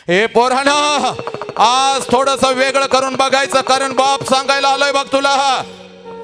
हे पोरानं आज थोडस वेगळं करून बघायचं, कारण बाप सांगायला आलोय बघ तुला.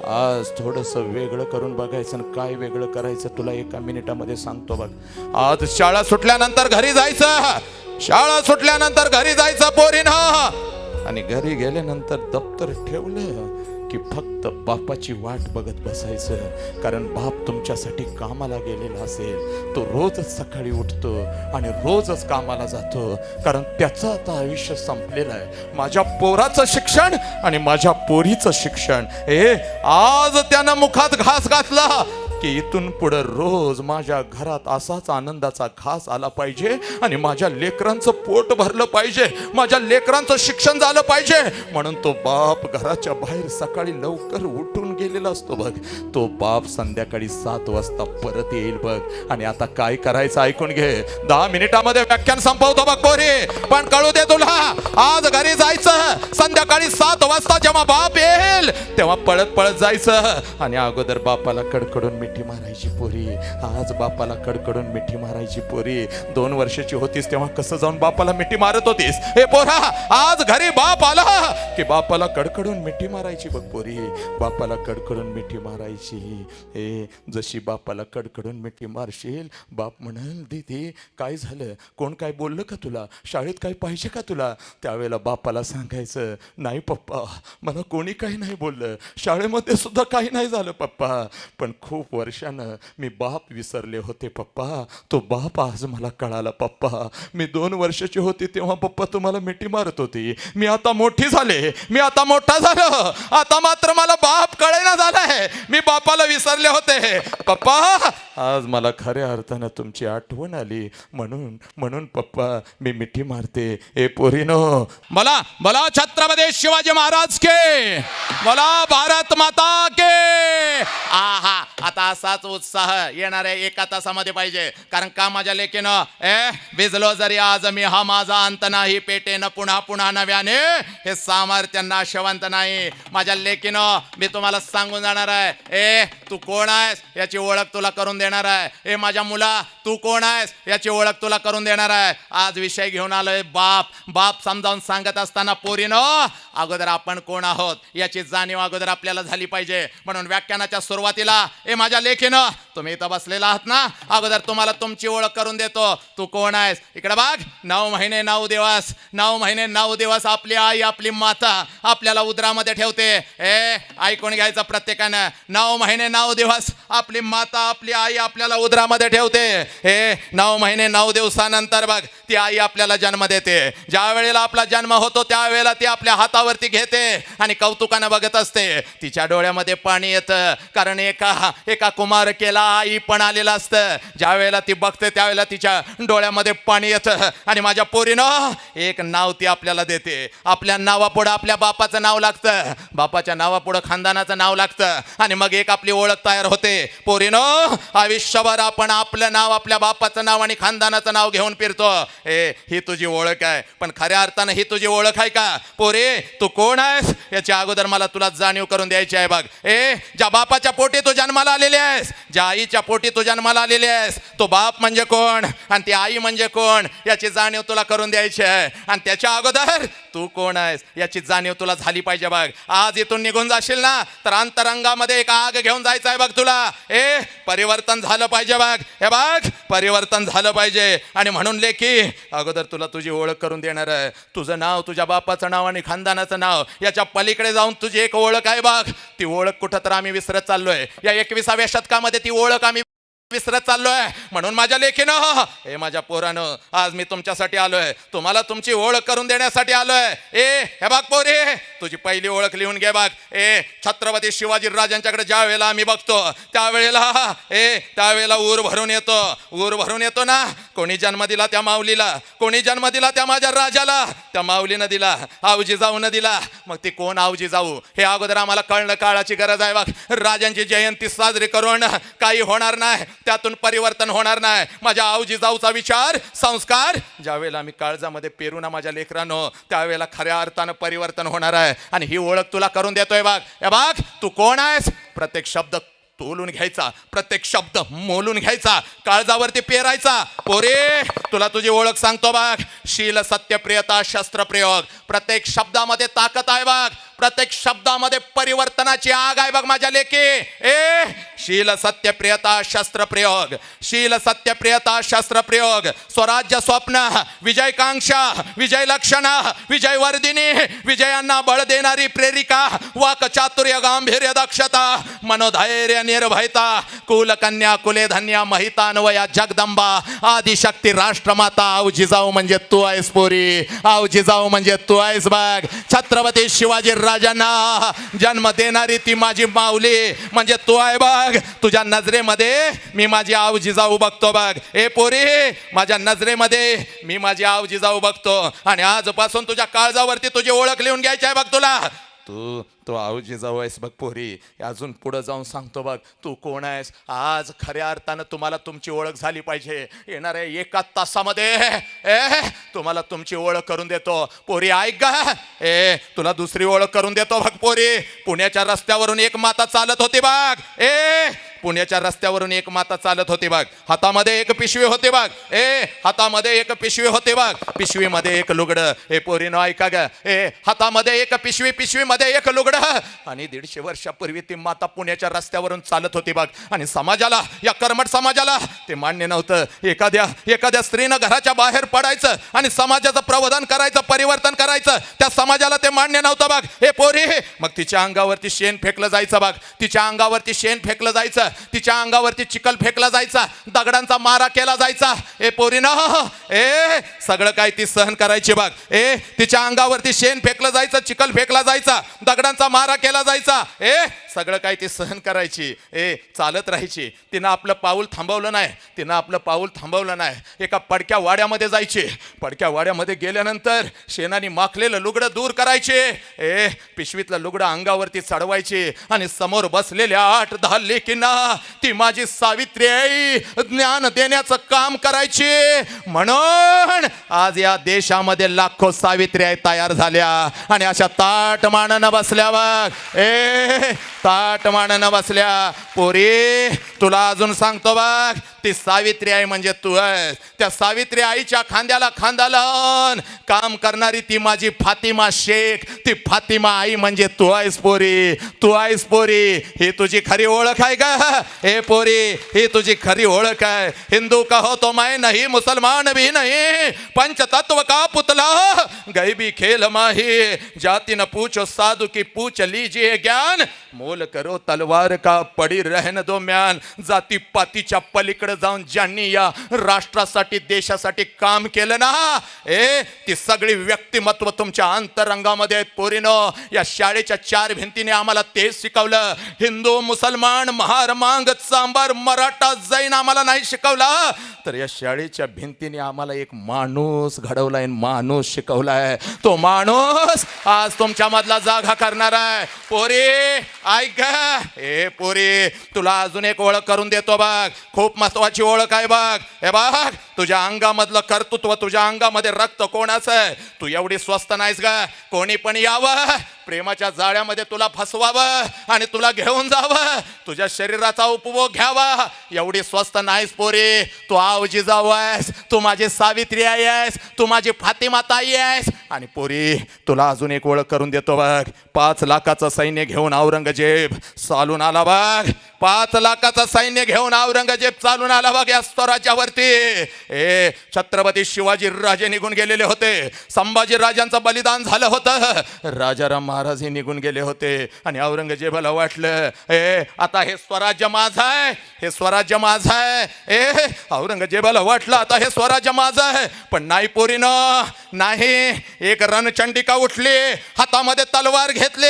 आज थोडस वेगळं करून बघायचं. काय वेगळं करायचं तुला एका मिनिटामध्ये सांगतो बघ. आज शाळा सुटल्यानंतर घरी जायचं, शाळा सुटल्यानंतर घरी जायचं पोरीनं, आणि घरी गेल्यानंतर दप्तर ठेवलं की फक्त बापाची वाट बघत बसायचं. कारण बाप तुमच्यासाठी कामाला गेलेला असेल, तो रोजच सकाळी उठतो आणि रोजच कामाला जातो, कारण त्याचं आता आयुष्य संपलेलं आहे. माझ्या पोराचं शिक्षण आणि माझ्या पोरीचं शिक्षण, हे आज त्यानं मुखात घास घातला की इथून पुढे रोज माझ्या घरात असाच आनंदाचा घास आला पाहिजे आणि माझ्या लेकरांचं पोट भरलं पाहिजे, माझ्या लेकरांचं शिक्षण झालं पाहिजे. म्हणून तो बाप घराच्या बाहेर सकाळी लवकर उठून गेलेला असतो बघ. तो बाप संध्याकाळी 7 वाजता परत येईल बघ. आणि आता काय करायचं ऐकून घे. 10 मिनिटामध्ये व्याख्यान संपवतो बघ पोरी, पण कळू दे तुला, आज घरी जायचं. संध्याकाळी 7 वाजता जेव्हा बाप येईल तेव्हा पळत पळत जायचं आणि अगोदर बापाला कडकडून मिठी मारायची पोरी. आज बापाला कडकडून मिठी मारायची पोरी. 2 वर्षाची होतीस तेव्हा कसं जाऊन बापाला मिठी मारत होतीस? हे पोरा, आज घरी बाप आला की बापाला कडकडून मिठी मारायची बघ पोरी. बापाला कडकडून मिठी मारायची. हे जशी बापाला कडकडून मिठी मारशील, बाप म्हणाल दीदी काय झालं, कोण काय बोललं का तुला, शाळेत काय पाहिजे का तुला? त्यावेळेला बापाला सांगायचं, नाही पप्पा, मला कोणी काही नाही बोललं, शाळेमध्ये सुद्धा काही नाही झालं पप्पा, पण खूप वर्षानं मी बाप विसरले होते पप्पा. तो बाप आज मला कळाला पप्पा. मी 2 वर्षाची होती तेव्हा पप्पा तुम्हाला मिठी मारत होती. मी आता मोठी झाले, मी आता मोठा झालो, आता मात्र मला बाप कळेना झालाय. मी बापाला विसरले होते पप्पा. आज मला खऱ्या अर्थानं तुमची आठवण आली, म्हणून पप्पा मी मिठी मारते. ए पोरीनो, मला मला छत्रपती शिवाजी महाराज के, मला भारत माता के. आहा, आता असाच उत्साह येणाऱ्या 1 तासामध्ये पाहिजे. कारण का माझ्या लेकीनं, भिजलो जरी आज मी, हा माझा अंत नाही, पेटेन पुन्हा पुन्हा नव्याने, हे सामर्थ्य नाशवंत नाही. माझ्या लेकीनं मी तुम्हाला सांगून जाणार आहे, तू कोण आहेस याची ओळख तुला करून देणार आहे. माझ्या मुला, तू कोण आहेस याची ओळख तुला करून देणार आहे. आज विषय घेऊन आलोय बाप. बाप समजावून सांगत असताना पोरीनं, अगोदर आपण कोण आहोत याची जाणीव अगोदर आपल्याला झाली पाहिजे. म्हणून व्याख्यानाच्या सुरुवातीला माझ्या लेखीनं, तुम्ही इथं बसलेला आहात ना, अगोदर तुम्हाला तुमची ओळख करून देतो. तू कोण आहेस इकडे बघ. 9 महिने 9 दिवस, 9 महिने 9 दिवस आपली आई, आपली माता आपल्याला उदरामध्ये ठेवते. ऐकून घ्यायचं प्रत्येकानं. 9 महिने 9 दिवस आपली माता, आपली आई आपल्याला उदरामध्ये ठेवते. 9 महिने 9 दिवसानंतर बघ ती आई आपल्याला जन्म देते. ज्या वेळेला आपला जन्म होतो त्यावेळेला ती आपल्या हातावरती घेते आणि कौतुकानं बघत असते. तिच्या डोळ्यामध्ये पाणी येतं, कारण एका कुमारकेला आई पण आलेलं असतं. ज्या वेळेला ती बघते त्यावेळेला तिच्या डोळ्यामध्ये पाणी येतं. आणि माझ्या पोरीनं एक नाव ती आपल्याला देते. आपल्या नावापुढं आपल्या बापाचं नाव लागतं, बापाच्या नावापुढं खानदानाचं नाव लागतं, आणि मग एक आपली ओळख तयार होते. पोरीनं, आयुष्यभर आपण आपलं नाव, आपल्या बापाचं नाव आणि खानदानाचं नाव घेऊन फिरतो. ही तुझी ओळख आहे, पण खऱ्या अर्थानं ही तुझी ओळख आहे का? पोरी, तू कोण आहेस याच्या अगोदर मला तुला जाणीव करून द्यायची आहे बघ. ज्या बापाच्या पोटी तू जन्माला आलेली आहेस, ज्या आईच्या पोटी तू जन्माला आलेली आहेस, तो बाप म्हणजे कोण आणि ती आई म्हणजे कोण याची जाणीव तुला करून द्यायची आहे. आणि त्याच्या अगोदर तू कोण आहेस याची जाणीव तुला झाली पाहिजे बघ. आज इथून निघून जाशील ना तर अंतरंगामध्ये एक आग घेऊन जायचं आहे बघ तुला. परिवर्तन झालं पाहिजे बघ. हे बघ, परिवर्तन झालं पाहिजे. आणि म्हणून लेकी, अगोदर तुला तुझी ओळख करून देणार आहे. तुझं नाव, तुझ्या बापाचं नाव आणि खानदानाचं नाव याच्या पलीकडे जाऊन तुझी एक ओळख आहे बघ. ती ओळख कुठं तर आम्ही विसरत चाललोय. या 21व्या शतकामध्ये ती ओळख आम्ही विसरत चाललोय. म्हणून माझ्या लेकीनं, माझ्या पोरानं, आज मी तुमच्यासाठी आलोय, तुम्हाला तुमची ओळख करून देण्यासाठी आलोय. हे बघ पोरी, तुझी पहिली ओळख लिहून घे बघ. छत्रपती शिवाजी राजांच्याकडे ज्या वेळेला आम्ही बघतो त्यावेळेला ऊर भरून येतो. ऊर भरून येतो ना. कोणी जन्म दिला त्या माऊलीला, कोणी जन्म दिला त्या माझ्या राजाला, त्या माऊलीनं दिला, आवजी जाऊन दिला. मग ती कोण आवजी जाऊ हे अगोदर आम्हाला कळणं, काळाची गरज आहे बघ. राजांची जयंती साजरी करून काही होणार नाही, त्यातून परिवर्तन होणार नाही. माझ्या आवजी जाऊचा विचार, संस्कार ज्या वेळेला आम्ही काळजामध्ये पेरू ना माझ्या लेकरांनो, त्यावेळेला खऱ्या अर्थानं परिवर्तन होणार आहे. आणि ही ओळख तुला करून देतोय बघ. हे बघ, तू कोण आहेस प्रत्येक शब्द तोलून घ्यायचा, प्रत्येक शब्द मोलून घ्यायचा, काळजावरती पेरायचा. पोरे तुला तुझी ओळख सांगतो बघ. शील, सत्य, प्रियता, शस्त्र, प्रयोग. प्रत्येक शब्दामध्ये ताकद आहे बघ. प्रत्येक शब्दामध्ये परिवर्तनाची आग आहे बघ माझ्या लेकी. शील, सत्य, प्रियता, शस्त्र, प्रयोग. शील, सत्य, प्रियता, शस्त्र, प्रयोग. स्वराज्य स्वप्न, विजयकांक्षा, विजय लक्षण, विजय वर्धिनी, विजयांना बळ देणारी प्रेरिका, वाक चातुर्य, गांभीर्य, दक्षता, मनोधैर्य, निर्भयता, कुलकन्या, कुले धन्या, महिता, अन्वया, जगदंबा, आदिशक्ती, राष्ट्रमाता. आऊ जिजाऊ म्हणजे तू आहेस पोरी. आऊ जिजाऊ म्हणजे तू आहेस बघ. छत्रपती शिवाजी राजांना जन्म देणारी ती माझी माऊली म्हणजे तू आहे बघ. तुझ्या नजरेमध्ये मी माझी आऊ जिजाऊ बघतो बघ. ए पोरी, माझ्या नजरेमध्ये मी माझी आऊ जिजाऊ बघतो. आणि आजपासून तुझ्या काळजावरती तुझी ओळख लिहून घ्यायची आहे बघ तुला. तू आऊ जिजाऊ आहेस बघ पोरी. अजून पुढे जाऊन सांगतो बघ तू कोण आहेस. आज खऱ्या अर्थानं तुम्हाला तुमची ओळख झाली पाहिजे. येणाऱ्या 1 तासामध्ये तुम्हाला तुमची ओळख करून देतो पोरी. ऐक गा, तुला दुसरी ओळख करून देतो बघ पोरी. पुण्याच्या रस्त्यावरून एक माता चालत होती बघ. पुण्याच्या रस्त्यावरून एक माता चालत होती बघ. हातामध्ये एक पिशवी होती बघ. हातामध्ये एक पिशवी होती बघ. पिशवीमध्ये एक लुगडं. पोरीनो ऐका ग. हातामध्ये एक पिशवी, पिशवीमध्ये एक लुगडं. आणि 150 वर्षापूर्वी ती माता पुण्याच्या रस्त्यावरून चालत होती बघ. आणि समाजाला, या कर्मठ समाजाला ते मान्य नव्हतं. एखाद्या स्त्रीनं घराच्या बाहेर पडायचं आणि समाजाचं प्रबोधन करायचं, परिवर्तन करायचं. त्या समाजाला ते मान्य नव्हतं बघ. हे पोरी, मग तिच्या अंगावरती शेण फेकलं जायचं बघ. तिच्या अंगावरती शेण फेकलं जायचं. तिच्या अंगावरती चिखल फेकला जायचा. दगडांचा मारा केला जायचा. पोरीनं सगळं काय ती सहन करायची बघ. तिच्या अंगावरती शेण फेकलं जायचं, चिखल फेकला जायचा, दगडांचा मारा केला जायचा. सगळं काय ती सहन करायची. चालत राहायची. तिनं आपलं पाऊल थांबवलं नाही. तिनं आपलं पाऊल थांबवलं नाही. एका पडक्या वाड्यामध्ये जायची. पडक्या वाड्यामध्ये गेल्यानंतर शेणाने माखलेलं लुगडं दूर करायचे. पिशवीतलं लुगडं अंगावरती चढवायची. आणि समोर बसलेल्या 8-10 लेकींना ती माझी सावित्री आई ज्ञान देण्याचं काम करायची. म्हणून आज या देशामध्ये लाखो सावित्री आई तयार झाल्या. आणि अशा ताट मानानं बसल्या बघ. ताट मानानं बसल्या. पोरी तुला अजून सांगतो बघ. ती सावित्री आई म्हणजे तू आहेस. त्या सावित्री आईच्या खांद्याला खांदा लावून काम करणारी ती माझी फातिमा शेख. ती फातिमा आई म्हणजे तू आहेस पोरी. तू आहेस पोरी. ही तुझी खरी ओळख आहे का? हे पोरी, ही तुझी खरी ओळख आहे. हिंदू कहो तो मैं नहीं, मुसलमान भी नहीं, पंचतत्व का पुतला गैबी खेल माही. जाति न पूछो साधु की पूछ लीजिए ज्ञान, मोल करो तलवार का पडी रहन दो म्यान. जाती पातीच्या पलीकडे जाऊन ज्यांनी या राष्ट्रासाठी, देशासाठी काम केलं ना, ती सगळी व्यक्तिमत्व तुमच्या अंतरंगामध्ये आहेत पोरीनो. या शाळेच्या 4 भिंतीने आम्हाला तेच शिकवलं. हिंदू, मुसलमान, महार, मांग, सांबार, मराठा, जैन आम्हाला नाही शिकवला. तर या शाळेच्या भिंतीने आम्हाला एक माणूस घडवलाय, माणूस शिकवलाय. तो माणूस आज तुमच्या मधला जागा करणार आहे. पोरी ऐक, पोरी तुला अजून एक ओळख करून देतो बघ. खूप महत्वाची ओळख आहे बघ. हे बघ, तुझ्या अंगामधलं कर्तृत्व, तुझ्या अंगामध्ये रक्त कोणाचं आहे. तू एवढी स्वस्त नाहीस ग. कोणी पण यावं, प्रेमाच्या जाळ्यामध्ये तुला फसवावं आणि तुला घेऊन जावं, तुझ्या शरीराचा उपभोग घ्यावा, एवढी स्वस्त नाहीस पोरी. तू आऊ जिजाऊ आहेस. तू माझी सावित्री आई आहेस. तू माझी फातिमा ताई आहेस. आणि पोरी तुला अजून एक ओळख करून देतो बघ. 5 लाखाचं सैन्य घेऊन औरंगजेब चालून आला बघ. 5 लाखाचं सैन्य घेऊन औरंगजेब चालून आला बघ या स्वराज्यावरती. छत्रपती शिवाजी राजे निघून गेलेले होते. संभाजी राजांचं बलिदान झालं होतं. राजाराम महाराज हे निघून गेले होते. आणि औरंगजेबाला वाटलं आता हे स्वराज्य माझं आहे, हे स्वराज्य माझं आहे. औरंगजेबाला वाटलं आता हे स्वराज्य माझं आहे. पण नाही पोरीनं, नाही. एक रणचंडिका उठली, हातामध्ये तलवार घेतली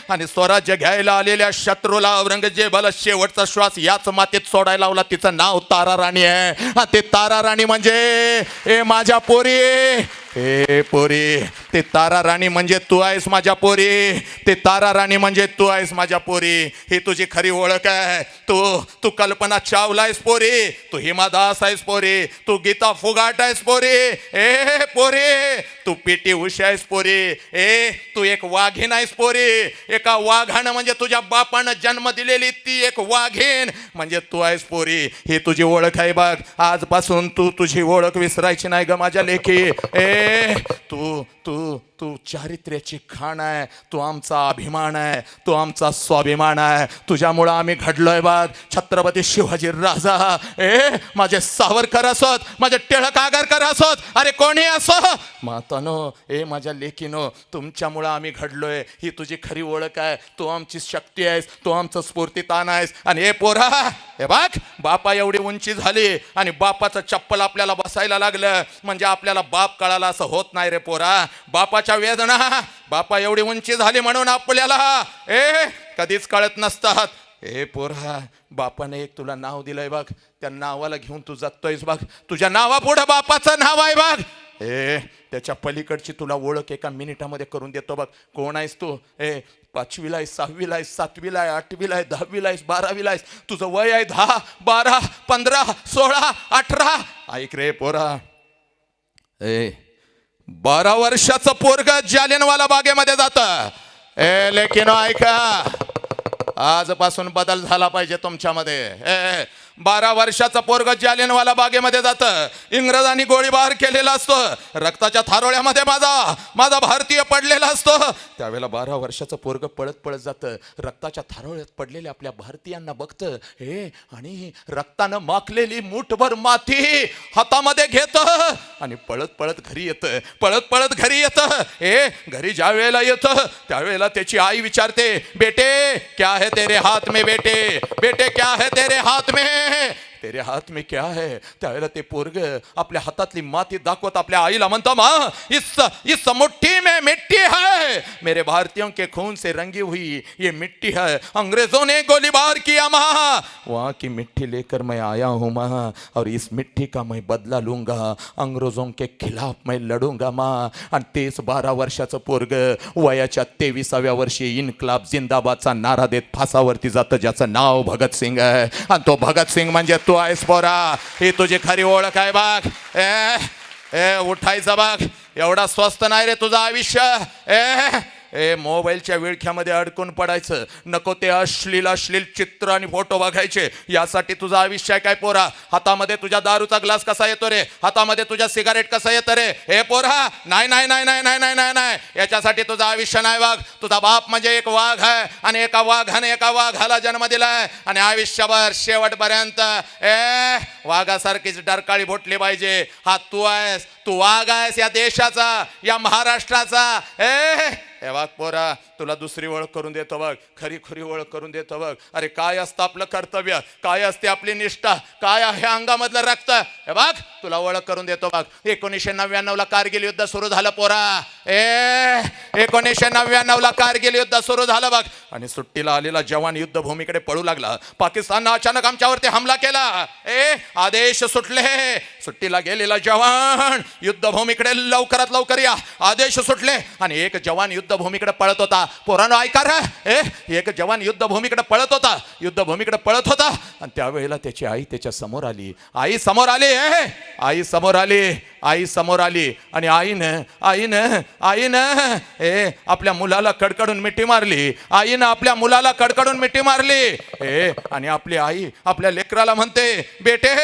आणि स्वराज्य घ्यायला आलेल्या शत्रूला औरंगजेबाला शेवटचा श्वास याच मातीत सोडायला लावला. तिचं नाव तारा राणी आहे. ते तारा राणी म्हणजे माझ्या पोरी, ए पोरी, ते तारा राणी म्हणजे तू आहेस माझ्या पोरी, ते तारा राणी म्हणजे तू आहेस माझ्या पोरी. ही तुझी खरी ओळख आहे. तू तू कल्पना चावला आहेस पोरी, तू हिमा दास आहेस पोरी, तू गीता फुगाट आहेस पोरी. ए पोरी, तू पीटी उषा आहेस पोरी. ए तू एक वाघीण आहेस पोरी. एका वाघानं म्हणजे तुझ्या बापानं जन्म दिलेली ती एक वाघीण म्हणजे तू आहेस पोरी. ही तुझी ओळख आहे बघ. आजपासून तू तुझी ओळख विसरायची नाही ग माझ्या लेखी. ए तू तू तू चारित्र्याची खाण आहे. तू आमचा अभिमान आहे, तू आमचा स्वाभिमान आहे. तुझ्यामुळं आम्ही घडलोय बघ. छत्रपती शिवाजी राजा, ए माझे सावरकर असोत, माझे टिळक आगरकर असोत, अरे कोणी असो मातानो, ए माझ्या लेकीनो, तुमच्यामुळं आम्ही घडलोय. ही तुझी खरी ओळख आहे. तू आमची शक्ती आहेस, तू आमचं स्फूर्तितान आहेस. आणि हे पोरा, हे बघ, बापा एवढी उंची झाली आणि बापाचं चप्पल आपल्याला बसायला लागलं म्हणजे आपल्याला बाप कळाला असं होत नाही रे पोरा. बापाच्या वेदना, बापा एवढी उंची झाली म्हणून आपल्याला कधीच कळत नसतात. ए पोरा, बापाने एक तुला नाव दिलंय बघ, त्या नावाला घेऊन तू जगतोयस बघ. तुझ्या नावापुढं बापाचं नाव आहे बघ. ए त्याच्या पलीकडची तुला ओळख एका मिनिटामध्ये करून देतो बघ. कोण आहेस तू? ए 5वीला आहेस, 6वीला आहेस, 7वीला आहे, 8वीला आहे, 10वीला आहेस, 12वीला आहेस. तुझं वय आहे 10, 12, 15, 16, 18. ऐक रे पोरा, ए 12 वर्षाचं पोरग जालियनवाला बागेमध्ये जातं. ए लेकिन ऐका, आजपासून बदल झाला पाहिजे तुमच्यामध्ये. 12 वर्षाचं पोरग जालियनवाला बागेमध्ये जातं. इंग्रजांनी गोळीबार केलेला असतो, रक्ताच्या थारोळ्यामध्ये माझा भारतीय पडलेला असतो. त्यावेळेला 12 वर्षाचं पोरग पळत पळत जातं, रक्ताच्या थारोळ्यात पडलेल्या आपल्या भारतीयांना बघतं. हे आणि रक्तानं माखलेली मूठभर माती हातामध्ये घेतं आणि पळत पळत घरी येतं, पळत पळत घरी येतं. हे घरी ज्या वेळेला येतं त्यावेळेला त्याची आई विचारते, बेटे क्या है तेरे हाथ में, बेटे बेटे क्या है तेरे हाथ में, तेरे हाथ में क्या है. त्यावेळेला ते पोरग आपल्या हातातली माती दाखवत आपल्या आईला म्हणतो, माँ इस मुट्ठी में मिट्टी है, मेरे भारतीयों के खून से रंगी हुई ये मिट्टी है. अंग्रेजों ने गोलीबार किया माँ, वहाँ की मिट्टी लेकर मैं आया हूँ माँ, और इस मिट्टी का मैं बदला लूंगा, अंग्रेजों के खिलाफ मैं लढूंगा माँ. आणि तेच 12 वर्षाचं पोरग वयाच्या 23व्या वर्षी इन्कलाब जिंदाबादचा नारा देत फासावरती जातं, ज्याचं नाव भगतसिंग आहे. आणि तो भगतसिंग म्हणजे तू आहेस पोरा. ही तुझी खरी ओळख आहे बघ. उठायचं बघ. एवढा स्वस्त नाही रे तुझं आयुष्य. मोबाईलच्या विळख्यामध्ये अडकून पडायचं नको. ते अश्लील चित्र आणि फोटो बघायचे, यासाठी तुझं आयुष्य काय पोरा. हातामध्ये तुझ्या दारूचा ग्लास कसा येतो रे, हातामध्ये तुझ्या सिगारेट कसा येतं रे. हे पोरा, नाही नाही नाही नाही नाही नाही नाही, याच्यासाठी तुझं आयुष्य नाही बघ. तुझा बाप म्हणजे एक वाघ आहे आणि एका वाघाने एका वाघाला जन्म दिलाय आणि आयुष्यभर शेवटपर्यंत वाघासारखीच डरकाळी बोटली पाहिजे. हा तू आहेस, तू वाघ आहेस या देशाचा, या महाराष्ट्राचा. हे बघ पोरा, तुला दुसरी ओळख करून देतो बघ, खरी खरी ओळख करून देतो बघ. अरे काय असतं आपलं कर्तव्य, काय असते आपली निष्ठा, काय आहे अंगामधलं रक्त. हे बघ तुला ओळख करून देतो बघ. 1999ला कारगिल युद्ध सुरू झालं पोरा. 1999ला कारगिल युद्ध सुरू झालं बघ. आणि सुट्टीला आलेला जवान युद्धभूमीकडे पळू लागला. पाकिस्ताननं अचानक आमच्यावरती हमला केला. आदेश सुटले. सुट्टीला गेलेला जवान युद्धभूमीकडे लवकरात लवकर या, आदेश सुटले. आणि एक जवान युद्धभूमीकडे पळत होता. पोरांनो ऐका रे, एक जवान युद्धभूमीकडे पळत होता, युद्धभूमीकडे पळत होता. आणि त्यावेळेला त्याची आई त्याच्या समोर आली. आई समोर आली, आई समोर आली, आई समोर आली. आणि आईनं आपल्या मुलाला कडकडून मिठी मारली. आईनं आपल्या मुलाला कडकडून मिठी मारली. आणि आपली आई आपल्या लेकराला म्हणते, बेटे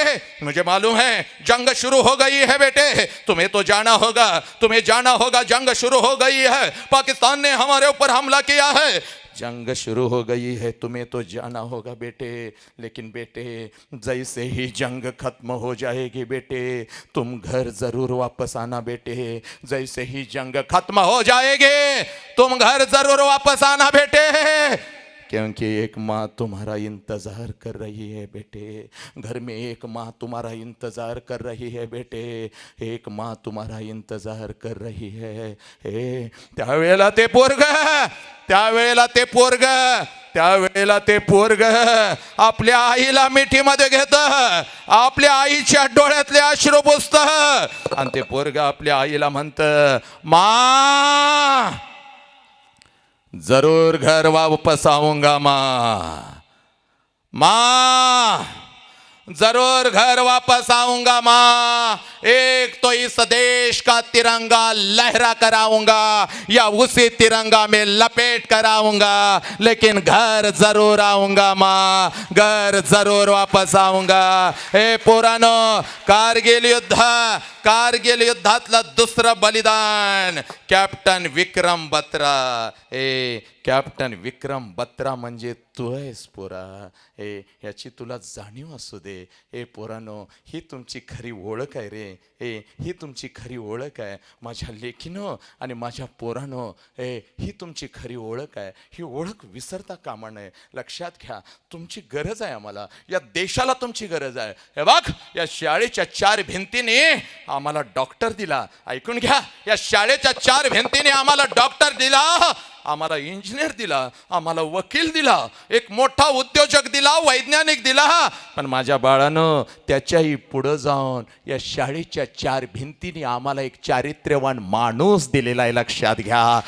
मुझे मालूम है जंग शुरू हो गई है बेटे, तुम्हें तो जाना होगा, तुम्हें जाना होगा, जंग शुरू हो गई है, पाकिस्तान ने हमारे ऊपर हमला किया है, जंग शुरू हो गई है, तुम्हें तो जाना होगा बेटे. लेकिन बेटे जैसे ही जंग खत्म हो जाएगी बेटे, तुम घर जरूर वापस आना बेटे. जैसे ही जंग खत्म हो जाएगी तुम घर जरूर वापस आना बेटे. क्योंकि एक माँ तुम्हारा इंतज़ार कर रही है बेटे, घर में एक माँ तुम्हारा इंतज़ार कर रही है बेटे, एक माँ तुम्हारा इंतज़ार कर रही है. त्यावेळेला ते पोरग आपल्या आईला मिठीमध्ये घेतं, आपल्या आईच्या डोळ्यातले अश्रू पुसतं आणि ते पोरग आपल्या आईला म्हणतं, माँ जरूर घर वापस आऊंगा माँ, जरूर घर वापस आऊंगा माँ. एक तो इस देश का तिरंगा लहरा कराऊंगा या उसी तिरंगा में लपेट कराऊंगा, लेकिन घर जरूर आऊंगा माँ, घर जरूर वापस आऊंगा. हे पोरानो, कारगिल युद्धातलं दुसरं बलिदान कॅप्टन विक्रम बत्रा. कॅप्टन विक्रम बत्रा म्हणजे तू आहेस पोरा. याची तुला जाणीव असू दे. पोरानो, ही तुमची खरी ओळख आहे रे. ही तुमची खरी ओळख आहे माझ्या लेकीनो आणि माझ्या पोरानो. ही तुमची खरी ओळख आहे. ही ओळख विसरता कामा नये. लक्षात घ्या, तुमची गरज आहे आम्हाला, या देशाला तुमची गरज आहे. हे बघ, या शाळेच्या 4 भिंतीने आम्हाला डॉक्टर दिला. ऐकून घ्या, या शाळेच्या 4 भिंतीने आम्हाला डॉक्टर दिला, आम्हाला इंजिनियर दिला, आम्हाला वकील दिला, एक मोठा उद्योजक दिला, वैज्ञानिक दिला. पण माझ्या बाळानं त्याच्याही पुढं जाऊन या शाळेच्या 4 भिंतीने आम्हाला एक चारित्र्यवान माणूस दिलेला आहे. लक्षात घ्या,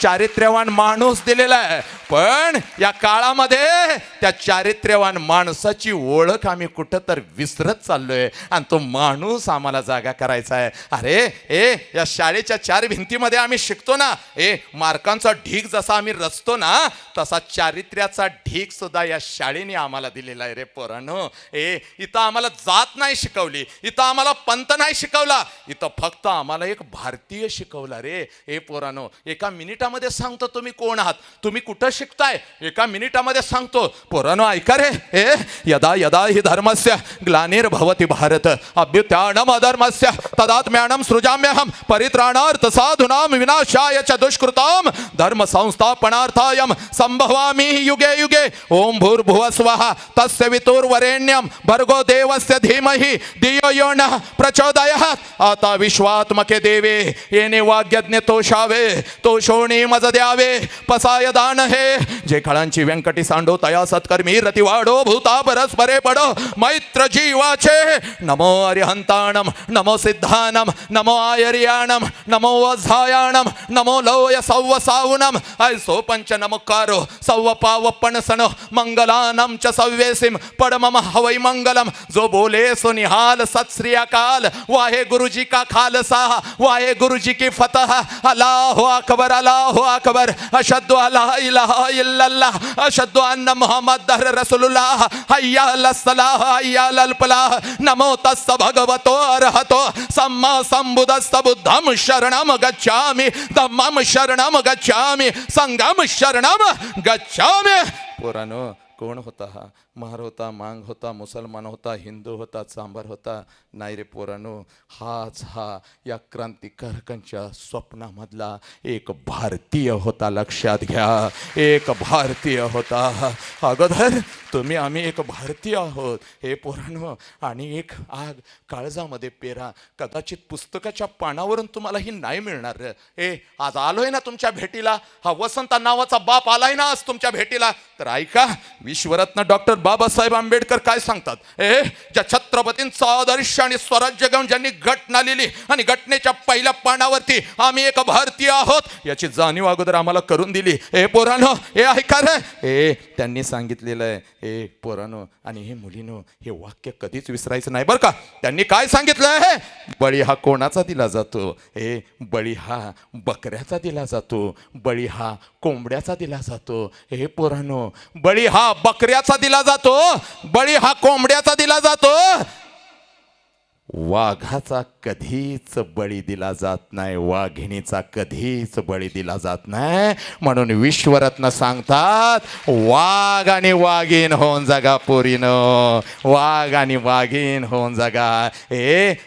चारित्र्यवान माणूस दिलेला आहे. पण या काळामध्ये त्या चारित्र्यवान माणसाची ओळख आम्ही कुठं तर विसरत चाललोय आणि तो माणूस आम्हाला जागा करायचा आहे. अरे या शाळेच्या 4 भिंतीमध्ये आम्ही शिकतो ना, मार्कांचा ढीग जसा आम्ही रचतो ना, तसा चारित्र्याचा ढीग सुद्धा या शाळेने आम्हाला दिलेला आहे रे पोरांनो. इथं आम्हाला जात नाही शिकवली, इथं आम्हाला पंत नाही शिकवला, इथं फक्त आम्हाला एक भारतीय शिकवला रे. पोरांनो, एका मिनिटामध्ये सांगतो तुम्ही कोण आहात, तुम्ही कुठं शिकताय, एका मिनिटामध्ये सांगतो. पोरांनो ऐका रे. यदा यदा हि धर्मस्य ग्लानिर्भवति भारत अभ्युत्थानम् अधर्मस्य तदात्म्यानं सृजाम्यहं परित्राणार्थ साधूनां विनाशाय च दुष्कृतां धर्म संस्थापनार्थायं संभवामि युगे युगे. ओम भूर्भुवस्वः तस्य वितुर्वरेण्यं भर्गो देवस्य धीमहि धियो यो नः प्रचोदयात्. आता विश्वात्मके देवे येणे वाग्यज्ञ तोषावे, तोषोणी मज द्यावे, पसाय दान हे. जे काळांची व्यंकटी सांडो तया सत्कर्मी रतिवाडो भूता परस्परे पडो मैत्र जीवाचे. नमो अरिहंताणम, नमो सिद्धानम, नमो आयर्याणम, नमो वझायाणम, नमो लौय सव्वसावनम. ऐसो पंच नमकारो सव्व पावप्पण सणो मंगलानम च सव्वेसिम पडमम हवै मंगलम. जो बोले सो निहाल, सत श्री अकाल. वाहे गुरुजी का खालसा, वाहे गुरुजी की फतह. अल्लाहु अकबर, अल्लाहु अकबर. अशहदु अल्ला इलाहा इल्लल्लाह, अशहदु अन्ना मुहम्मदर रसूलुल्लाह. हय्या अलस सलाह, हय्या अलल फलाह. नमो तस्स भगवतो अरहतो सम्मा संबुद्धस्स. बुद्धं शरणं गच्छामि, धम्मं शरणं गच्छामि, संघं शरणं गच्छामि. पोरानो, कोण होता हा? महार होता, मांग होता, मुसलमान होता, हिंदू होता, चांभार होता? नाही रे पोरानो, हा या क्रांतिकारकांच्या स्वप्नामधला एक भारतीय होता. लक्षात घ्या, एक भारतीय होता. अगोदर तुम्ही आम्ही एक भारतीय आहोत हे पोरानो. आणि एक आग काळजामध्ये पेरा. कदाचित पुस्तकाच्या पानावरून तुम्हाला ही नाही मिळणार. आज आलोय ना तुमच्या भेटीला, हा वसंत नावाचा बाप आलाय ना आज तुमच्या भेटीला. तर ऐका, विश्वरत्न डॉक्टर बाबासाहेब आंबेडकर काय सांगतात. ज्या छत्रपतींचा आदर्श आणि स्वराज्य घेऊन ज्यांनी घटना लिहिली आणि घटनेच्या पहिल्या पानावरती आम्ही एक भारतीय आहोत याची जाणीव अगोदर आम्हाला करून दिली. पोरानो, ऐका रे. त्यांनी सांगितलेलं आहे पोरानो आणि हे मुलीनो, हे वाक्य कधीच विसरायचं नाही बरं का. त्यांनी काय सांगितलं आहे? बळी हा कोणाचा दिला जातो? बळी हा बकऱ्याचा दिला जातो, बळी हा कोंबड्याचा दिला जातो. पोरानो, बळी हा बकऱ्याचा दिला जातो, बळी हा कोंबड्याचा दिला जातो. वाघाचा कधीच बळी दिला जात नाही, वाघिणीचा कधीच बळी दिला जात नाही. म्हणून विश्वरत्न सांगतात, वाघ आणि वाघीण होऊन जगा पोरीनो, वाघ आणि वाघीण होऊन जगा.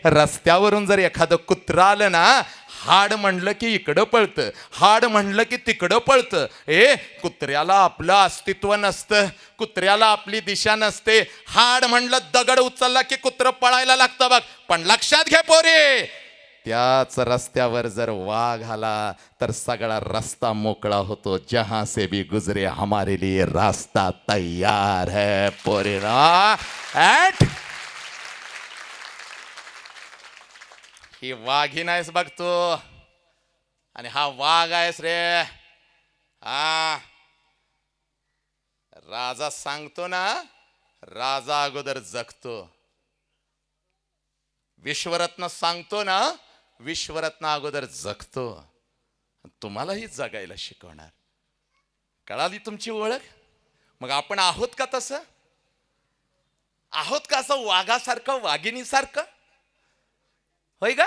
रस्त्यावरून जर एखादं कुत्रा आलं ना, हाड म्हणलं की इकडं पळतं, हाड म्हणलं की तिकडं पळतं. कुत्र्याला आपलं अस्तित्व नसतं, कुत्र्याला आपली दिशा नसते. हाड म्हणलं दगड उचलला की कुत्रं पळायला लागतं बघ. पण लक्षात घे पोरी, त्याच रस्त्यावर जर वाघ आला तर सगळा रस्ता मोकळा होतो. जहां से भी गुजरे हमारे लिए रास्ता तैयार है पोरीना. ही वाघीण आहेस बघ तू, आणि हा वाघ आहेस रे. हा राजा सांगतो ना, राजा अगोदर जगतो. विश्वरत्न सांगतो ना, विश्वरत्न अगोदर जगतो. तुम्हालाही जगायला शिकवणार. कळाली तुमची ओळख? मग आपण आहोत का तसं? आहोत का असं वाघासारखं, वाघिणीसारखं? होय का?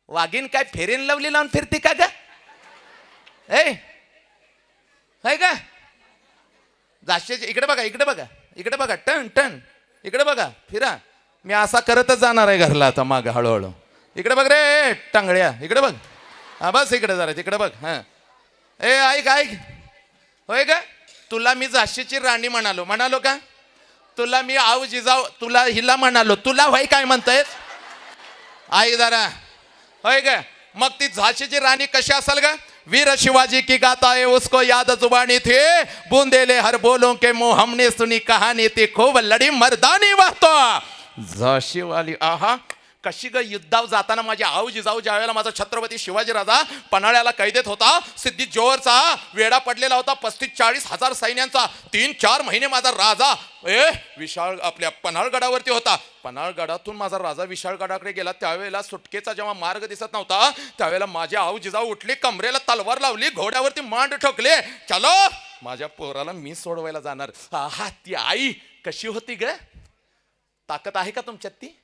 वाघीण काय फेरेन लवली लावून फिरते का ग? होय का? जाशीचे इकडे बघा, इकडे बघा, इकडे बघा, टन टन इकडे बघा, फिरा. मी असा करतच जाणार आहे घरला आता माग हळूहळू. इकडे बघ रे टांगड्या, इकडे बघ. हा बस इकडे जरा, तिकडे बघ. हा ऐक ऐक, होय का? तुला मी झाशीची राणी म्हणालो का? तुला मी आऊ जिजाऊ, तुला हिला म्हणालो, तुला होय काय म्हणतोय? आई जरा, होय का? मग ती झाशीची राणी कशी असेल का? वीर शिवाजी की गाता है उसको याद जुबानी थे, बूंदेले हर बोलों के मुंह हमने सुनी कहानी थी, खूब लड़ी मर्दानी वाहतो. झाशी वाली आहा, कशी ग युद्धावर जाताना माझी आऊ जिजाऊ ज्या वेळेला माझा छत्रपती शिवाजी राजा पन्हाळ्याला कैदेत होता, सिद्धी जोहरचा वेडा पडलेला होता, 35-40 हजार सैन्यांचा. 3-4 महिने माझा राजा विशाळ आपल्या पन्हाळगडावरती होता. पन्हाळगडातून माझा राजा विशाळगडाकडे गेला. त्यावेळेला सुटकेचा जेव्हा मार्ग दिसत नव्हता, त्यावेळेला माझी आऊ जिजाऊ उठली, कमरेला तलवार लावली, घोड्यावरती मांड ठोकले. चलो माझ्या पोराला मी सोडवायला जाणार. आहा, ती आई कशी होती ग? ताकद आहे का तुमच्यात ती?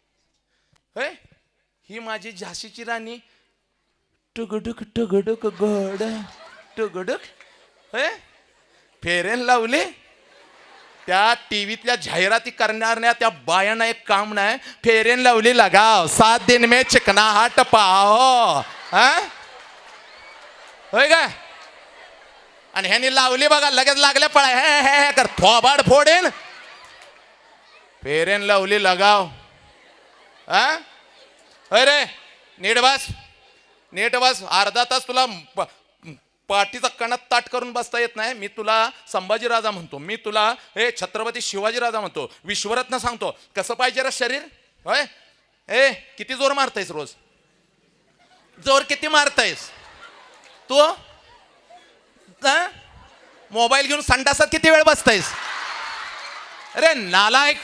होय, ही माझी झाशीची राणी. टुगडुक टुगडुक गोड टुगडुक. होय, फेरेन लावले. त्या टीव्हीतल्या जाहिराती करणाऱ्या त्या बायांना एक काम नाही. फेरेन लावली लगाव, 7 दिन में चिकनाहट पाहो. होय का? आणि ह्यानी लावली बघा, लगेच लागले पळा, हे कर थोबाड फोडेन. फेरेन लावली लगाव. अरे नीट बस, नीट बस. अर्धा तास तुला पाठीचा कणात ताट करून बसता येत नाही. मी तुला संभाजी राजा म्हणतो, मी तुला छत्रपती शिवाजी राजा म्हणतो, विश्वरत्न सांगतो. कसं पाहिजे रे शरीर? होय, किती जोर मारतायस रोज? जोर किती मारतायस तू? मोबाईल घेऊन संडासात किती वेळ बसतायस? अरे नालायक.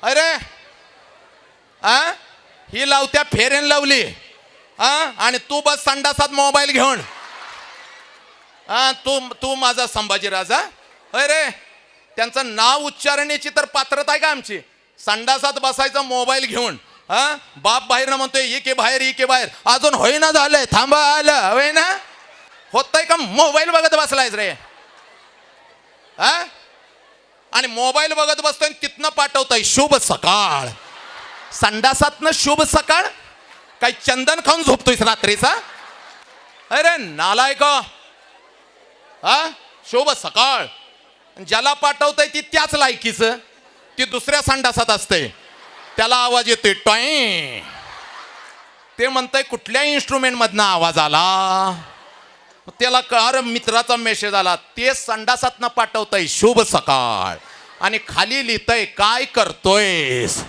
अरे ही लावत्या फेरेन लावली, आणि तू बस संडासात मोबाईल घेऊन. तू माझा संभाजी राजा? अरे त्यांचं नाव उच्चारण्याची तर पात्रता आहे का आमची? संडासात बसायचा मोबाईल घेऊन. बाप बाहेर ना म्हणतोय ये के बाहेर, ये के बाहेर. अजून होईना झालंय, थांबा आलं. होय ना, होतय का? मोबाईल बघत बसलायच रे. आणि मोबाईल बघत बसतोय, तिथनं पाठवतोय शुभ सकाळ. संडासातनं शुभ सकाळ? काही चंदन खाऊन झोपतोयस रात्रीचा? अरे नालायक. शुभ सकाळ. ज्याला पाठवतोय ती त्याच लायकीच, ती दुसऱ्या संडासात असते. त्याला आवाज येतोय टॉय. ते म्हणतंय कुठल्या इन्स्ट्रुमेंट मधनं आवाज आला? त्याला कार मित्राचा मेसेज आला. ते संडासातनं पाठवतंय शुभ सकाळ, आणि खाली लिहितंय काय करतोयस.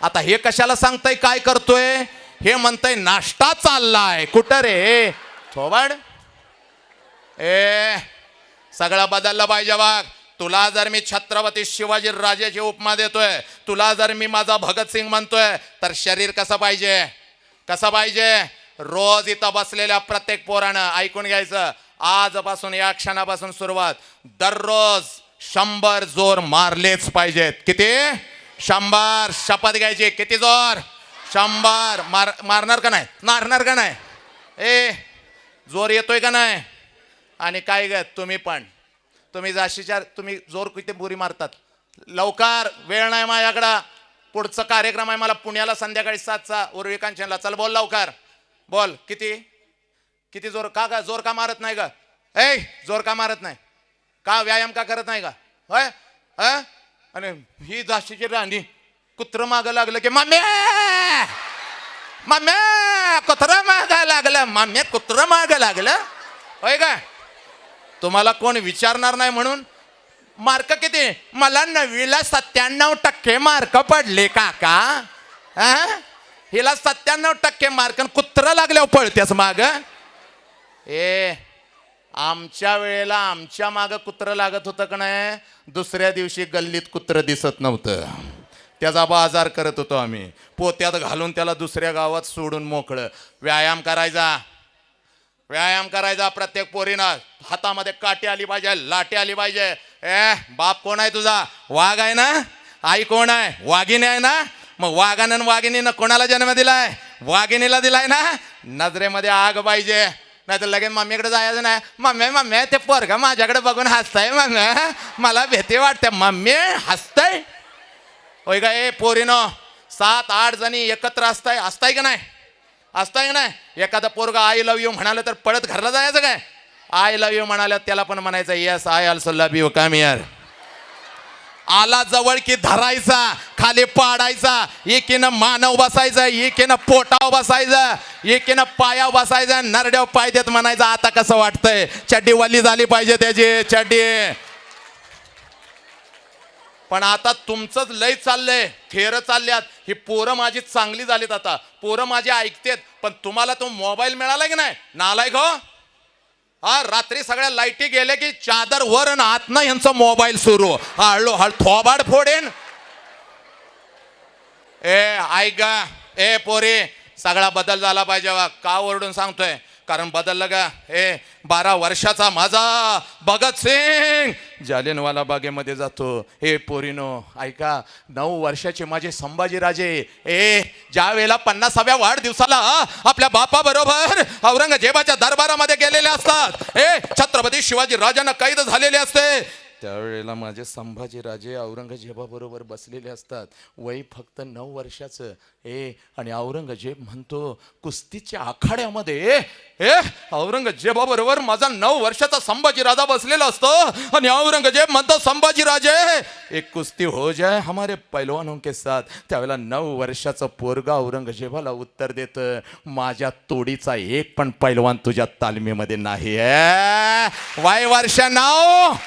आता हे कशाला सांगतंय काय करतोय? हे म्हणतंय नाश्ता चाललाय. कुठं रे थोबाड? सगळं बदललं पाहिजे बघ. तुला जर मी छत्रपती शिवाजी राजाची उपमा देतोय, तुला जर मी माझा भगतसिंग म्हणतोय, तर शरीर कसं पाहिजे? कसं पाहिजे? रोज इथं बसलेल्या प्रत्येक पोरानं ऐकून घ्यायचं, आजपासून या क्षणापासून सुरुवात, दररोज 100 जोर मारलेच पाहिजेत. किती? 100. शपथ घ्यायची. किती जोर? 100. मारणार का नाही? मारणार का नाही? जोर येतोय का नाही? आणि काय ग तुम्ही पण, तुम्ही जाशीच्या, तुम्ही जोर किती बुरी मारतात. लवकर, वेळ नाही माझ्याकडं. पुढचा कार्यक्रम आहे मला पुण्याला संध्याकाळी 7चा उर्वी कांचनला. चल बोल लवकर बोल. किती किती जोर का जोर का मारत नाही का? जोर का मारत नाही का? व्यायाम का करत नाही का? होय आणि ही जाशीची राणी कुत्र माग लागलं की मम्मी मम्मी कुत्र माग लागलं. मम्मी कुत्र माग लागलं होय का? तुम्हाला कोण विचारणार नाही म्हणून. मार्क किती? मला 9वीला 97% मार्क पडले काका. हिला 97% मार्क कुत्र लागल्यावर पळतेस माग. आमच्या वेळेला आमच्या माग कुत्र लागत होतं का नाही? दुसऱ्या दिवशी गल्लीत कुत्र दिसत नव्हतं. त्याचा बाजार करत होतो आम्ही. पोत्यात घालून त्याला दुसऱ्या गावात सोडून मोकळं. व्यायाम करायचा प्रत्येक पोरीनं. हातामध्ये काठी आली पाहिजे, लाटी आली पाहिजे. बाप कोण आहे तुझा? वाघ आहे ना? आई कोण आहे? वाघिणी आहे ना? मग वाघानं वाघिणीनं कोणाला जन्म दिलाय? वाघिणीला दिलाय ना? नजरेमध्ये आग पाहिजे, नाही तर लगेच मम्मीकडे जायचं नाही. मम्मी ते पोरगा माझ्याकडे बघून हसताय मम्मी, मला भीती वाटते. मम्मी हसताय होय का? पोरीनो 7-8 जणी एकत्र असताय का नाही? एखादा पोरगा आय लव्ह यू म्हणाले तर पळत घरला जायचं काय? आय लव्ह यू म्हणाले त्याला पण म्हणायचं yes I also love you come here. आला जवळ की धरायचा, खाली पाडायचा, एकीनं मानव बसायचं, एकीनं पोटाव बसायचं, एकीनं पायाव बसायचं, नरड्याव पाय देत म्हणायचं आता कसं वाटतंय? चड्डी वल्ली झाली पाहिजे त्याची चड्डी. पण आता तुमचंच लय चाललंय, थेर चालल्यात. ही पोरं माझी चांगली झालीत, आता पोरं माझी ऐकतेत. पण तुम्हाला तो मोबाईल मिळाला की नाही? नालायक हो. रात्री सगळ्या लाईटी गेले की चादर वर आणि आतनं यांचा मोबाईल सुरू. हळू थोबाड फोडेन. ऐक पोरी, सगळा बदल झाला पाहिजे. का ओरडून सांगतोय? कारण बदललं का? 12 वर्षाचा माझा भगतसिंग जालियनवाला बागेमध्ये जातो. पोरीनो ऐका, 9 वर्षाचे माझे संभाजीराजे ज्या वेळेला 50व्या वाढदिवसाला आपल्या बापा बरोबर औरंगजेबाच्या दरबारामध्ये गेलेले असतात. छत्रपती शिवाजी राजांना कैद झालेले असते. त्यावेळेला माझे संभाजीराजे औरंगजेबाबरोबर बसलेले असतात. वय फक्त 9 वर्षाचं. आणि औरंगजेब म्हणतो कुस्तीच्या आखाड्यामध्ये औरंगजेबाबरोबर माझा 9 वर्षाचा संभाजीराजा बसलेला असतो. आणि औरंगजेब म्हणतो संभाजीराजे एक कुस्ती हो जाए हमारे पैलवानों के साथ. त्यावेळेला 9 वर्षाचं पोरगा औरंगजेबाला उत्तर देतं माझ्या तोडीचा एक पण पैलवान तुझ्या तालमीमध्ये नाही. वय वर्ष 9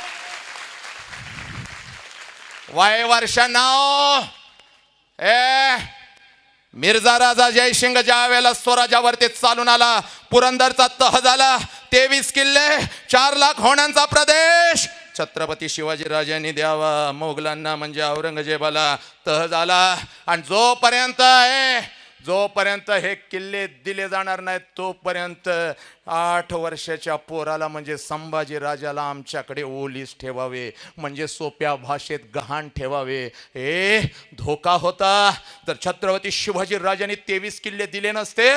मिर्झा राजा जयसिंग ज्या वेळेला स्वराज्यावरती चालून आला, पुरंदरचा तह झाला, 23 किल्ले, 4 लाख होण्यांचा प्रदेश छत्रपती शिवाजी राजांनी द्यावा मोगलांना, म्हणजे औरंगजेबाला. तह झाला. आणि जोपर्यंत हे किल्ले दिले जाणार नाहीत तोपर्यंत 8 वर्षाच्या पोराला म्हणजे संभाजी राजाला आमच्याकडे ओलीस ठेवावे, म्हणजे सोप्या भाषेत गहाण ठेवावे. धोका होता. तर छत्रपती शिवाजी राजांनी 23 किल्ले दिले नसते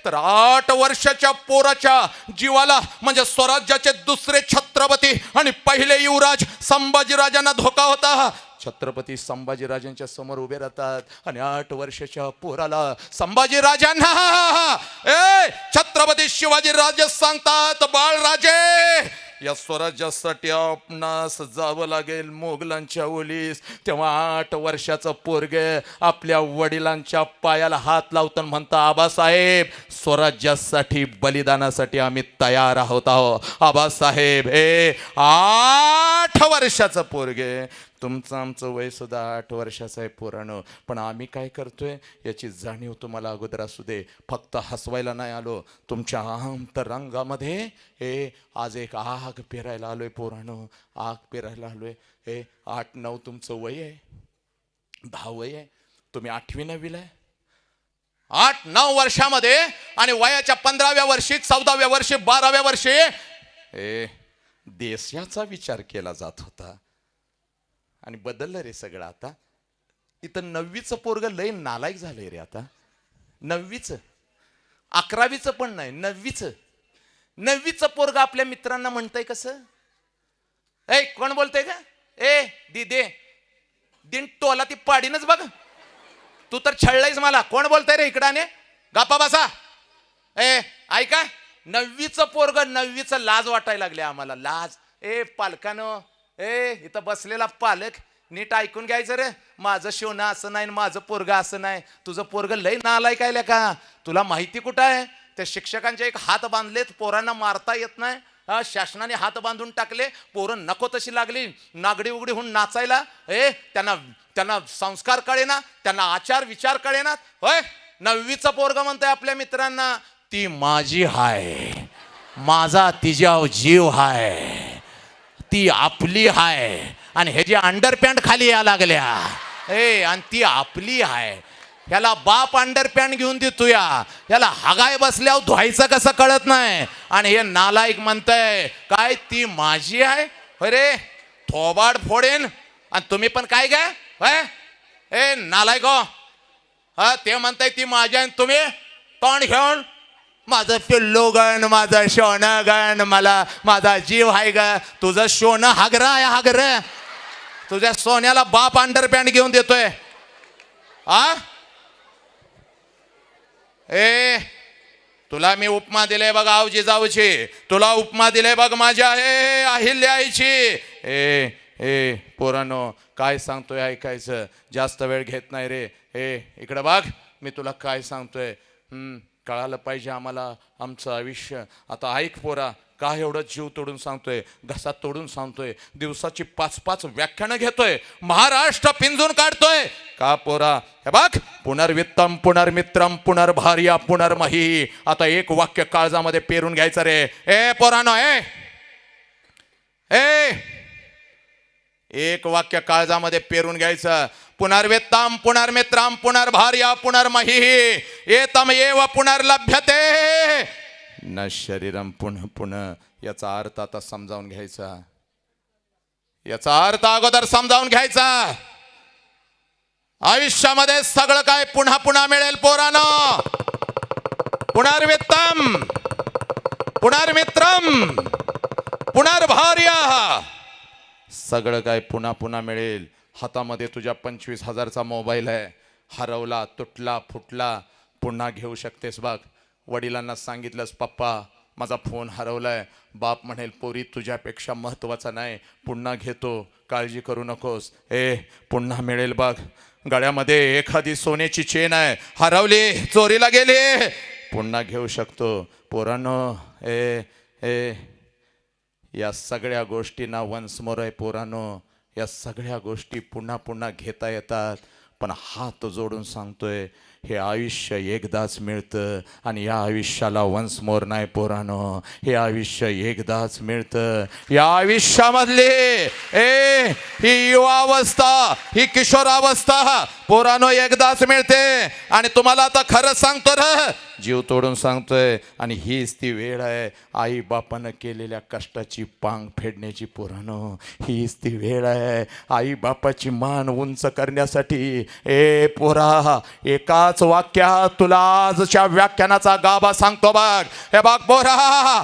तर 8 वर्षाच्या पोराच्या जीवाला म्हणजे स्वराज्याचे दुसरे छत्रपती आणि पहिले युवराज संभाजी राजांना धोका होता. छत्रपती संभाजीराजांच्या समोर उभे राहतात आणि 8 वर्षाच्या पोराला संभाजीराजांना छत्रपती शिवाजीराजे सांगतात बाळराजे या स्वराज्यासाठी आपणास जावं लागेल मोगलांच्या ओलीस. तेव्हा 8 वर्षाचं पोरगे आपल्या वडिलांच्या पायाला हात लावतात, म्हणता आबासाहेब स्वराज्यासाठी बलिदानासाठी आम्ही तयार आहोत. आबासाहेब 8 वर्षाचं पोरगे, तुमचं आमचं वय सुद्धा 8 वर्षाचं आहे पोरानं, पण आम्ही काय करतोय याची जाणीव तुम्हाला अगोदर असू दे. फक्त हसवायला नाही आलो, तुमच्या अंतरंगामध्ये आज एक आग पेरायला आलोय पोरानं, आग पेरायला आलोय. 8-9 तुमचं वय आहे, 10 वय आहे, तुम्ही 8वी-9वीला आहे. 8-9 वर्षामध्ये आणि वयाच्या 15व्या वर्षी, 14व्या वर्षी, 12व्या वर्षी देशाचा विचार केला जात होता. आणि बदललं रे सगळं. आता इथं 9वीचं पोरग लय नालायक झालंय रे. आता 9वीचं, 11वीचं पण नाही, 9वीचं पोरग आपल्या मित्रांना म्हणतंय कसं? कोण बोलतंय का? दे दिन टोला ती पाडीनच बघ. तू तर छळलायस मला. कोण बोलतंय रे इकडाने? गप्पा बसा. ऐका, 9वीचं पोरग, 9वीचं लाज वाटायला लागले आम्हाला. लाज. पालकानं, इथं बसलेला पालक नीट ऐकून घ्यायचं रे. माझं शोनं असं नाही, माझं पोरग असं नाही. तुझं पोरग लय नालायक आहे का? तुला माहिती कुठं आहे? त्या शिक्षकांचे एक हात बांधलेत, पोरांना मारता येत नाही. शासनाने हात बांधून टाकले, पोरं नको तशी लागली नागडी उघडी होऊन नाचायला. त्यांना संस्कार कळेना, त्यांना आचार विचार कळेना. होय, 9वीचं पोरग म्हणतंय आपल्या मित्रांना, ती माझी हाय, माझा तिच्याव जीव हाय, ती आपली हाय. आणि हे जे अंडरपॅन्ट खाली या लागल्या, आणि ती आपली हाय. याला बाप अंडरपॅन्ट घेऊन देतो, याला हागाय बसल्यावर धुवायचं कसं कळत नाही. आणि हे नालायक म्हणतंय काय ती माझी आहे. अरे थोबाड फोडेन. आणि तुम्ही पण काय काय नालायक हो. ते म्हणताय ती माझी आहे, तुम्ही तोंड घेऊन माझं पिल्लू गण, माझं सोनं गण, मला माझा जीव आहे ग. तुझं सोनं हागरा आहे, हागर. तुझ्या सोन्याला बाप अंडरपॅन्ट घेऊन देतोय. तुला मी उपमा दिले बघ आवजी जाऊची, तुला उपमा दिले बघ माझ्या अहिल्याईची. पोरांनो, काय सांगतोय ऐकायचं, जास्त वेळ घेत नाही रे. इकडे बघ, मी तुला काय सांगतोय, कळालं पाहिजे आम्हाला आमचं आयुष्य. आता ऐक पोरा, काय एवढं जीव तोडून सांगतोय, घसा तोडून सांगतोय, दिवसाची 5-5 व्याख्यानं घेतोय, महाराष्ट्र पिंजून काढतोय का पोरा? हे बघ, पुनर्वित्तम पुनर्मित्रम पुनर्भार्या पुनर्मही. आता एक वाक्य काळजामध्ये पेरून घ्यायचं रे. पोरानो, एक वाक्य काळजामध्ये पेरून घ्यायचं. पुनर्वित्तम पुनर्मित्रम पुनर्भार्या पुनर्मही एतम एव पुनर्लभ्यते न शरीरम पुनः पुनः. याचा अर्थ आता समजावून घ्यायचा. याचा अर्थ अगोदर समजावून घ्यायचा. आयुष्यामध्ये सगळं काय पुन्हा पुन्हा मिळेल पोरानो. पुनर्वित्तम पुनर्मित्रम पुनर्भार्या, सगळं काय पुन्हा पुन्हा मिळेल. हातामध्ये तुझ्या 25,000चा मोबाईल आहे, हरवला, तुटला, फुटला, पुन्हा घेऊ शकतेस बघ. वडिलांना सांगितलंस, पप्पा माझा फोन हरवलाय. बाप म्हणेल, पोरी तुझ्यापेक्षा महत्त्वाचा नाही, पुन्हा घेतो, काळजी करू नकोस. पुन्हा मिळेल बघ. गळ्यामध्ये एखादी सोन्याची चेन आहे, हरवली, चोरीला गेली, पुन्हा घेऊ शकतो. पोरांनो, या सगळ्या गोष्टींना वन्स मोर आहे पोरांनो. या सगळ्या गोष्टी पुन्हा पुन्हा घेता येतात. पण हात जोडून सांगतोय, हे आयुष्य एकदाच मिळतं आणि या आयुष्याला वन्स मोर नाही पोरानो. हे आयुष्य एकदाच मिळतं. या आयुष्यामधली ही युवावस्था, ही किशोरावस्था पोरानो एकदाच मिळते. आणि तुम्हाला आता खरं सांगतो रे, जीव तोडून सांगतोय. आणि हीच ती वेळ आहे आई बापानं केलेल्या कष्टाची पांग फेडण्याची पोरानो. हीच ती वेळ आहे आई बापाची मान उंच करण्यासाठी. पोरा, एकाच वाक्यात तुला आजच्या व्याख्यानाचा गाभा सांगतो बघ. हे बघ पोरा,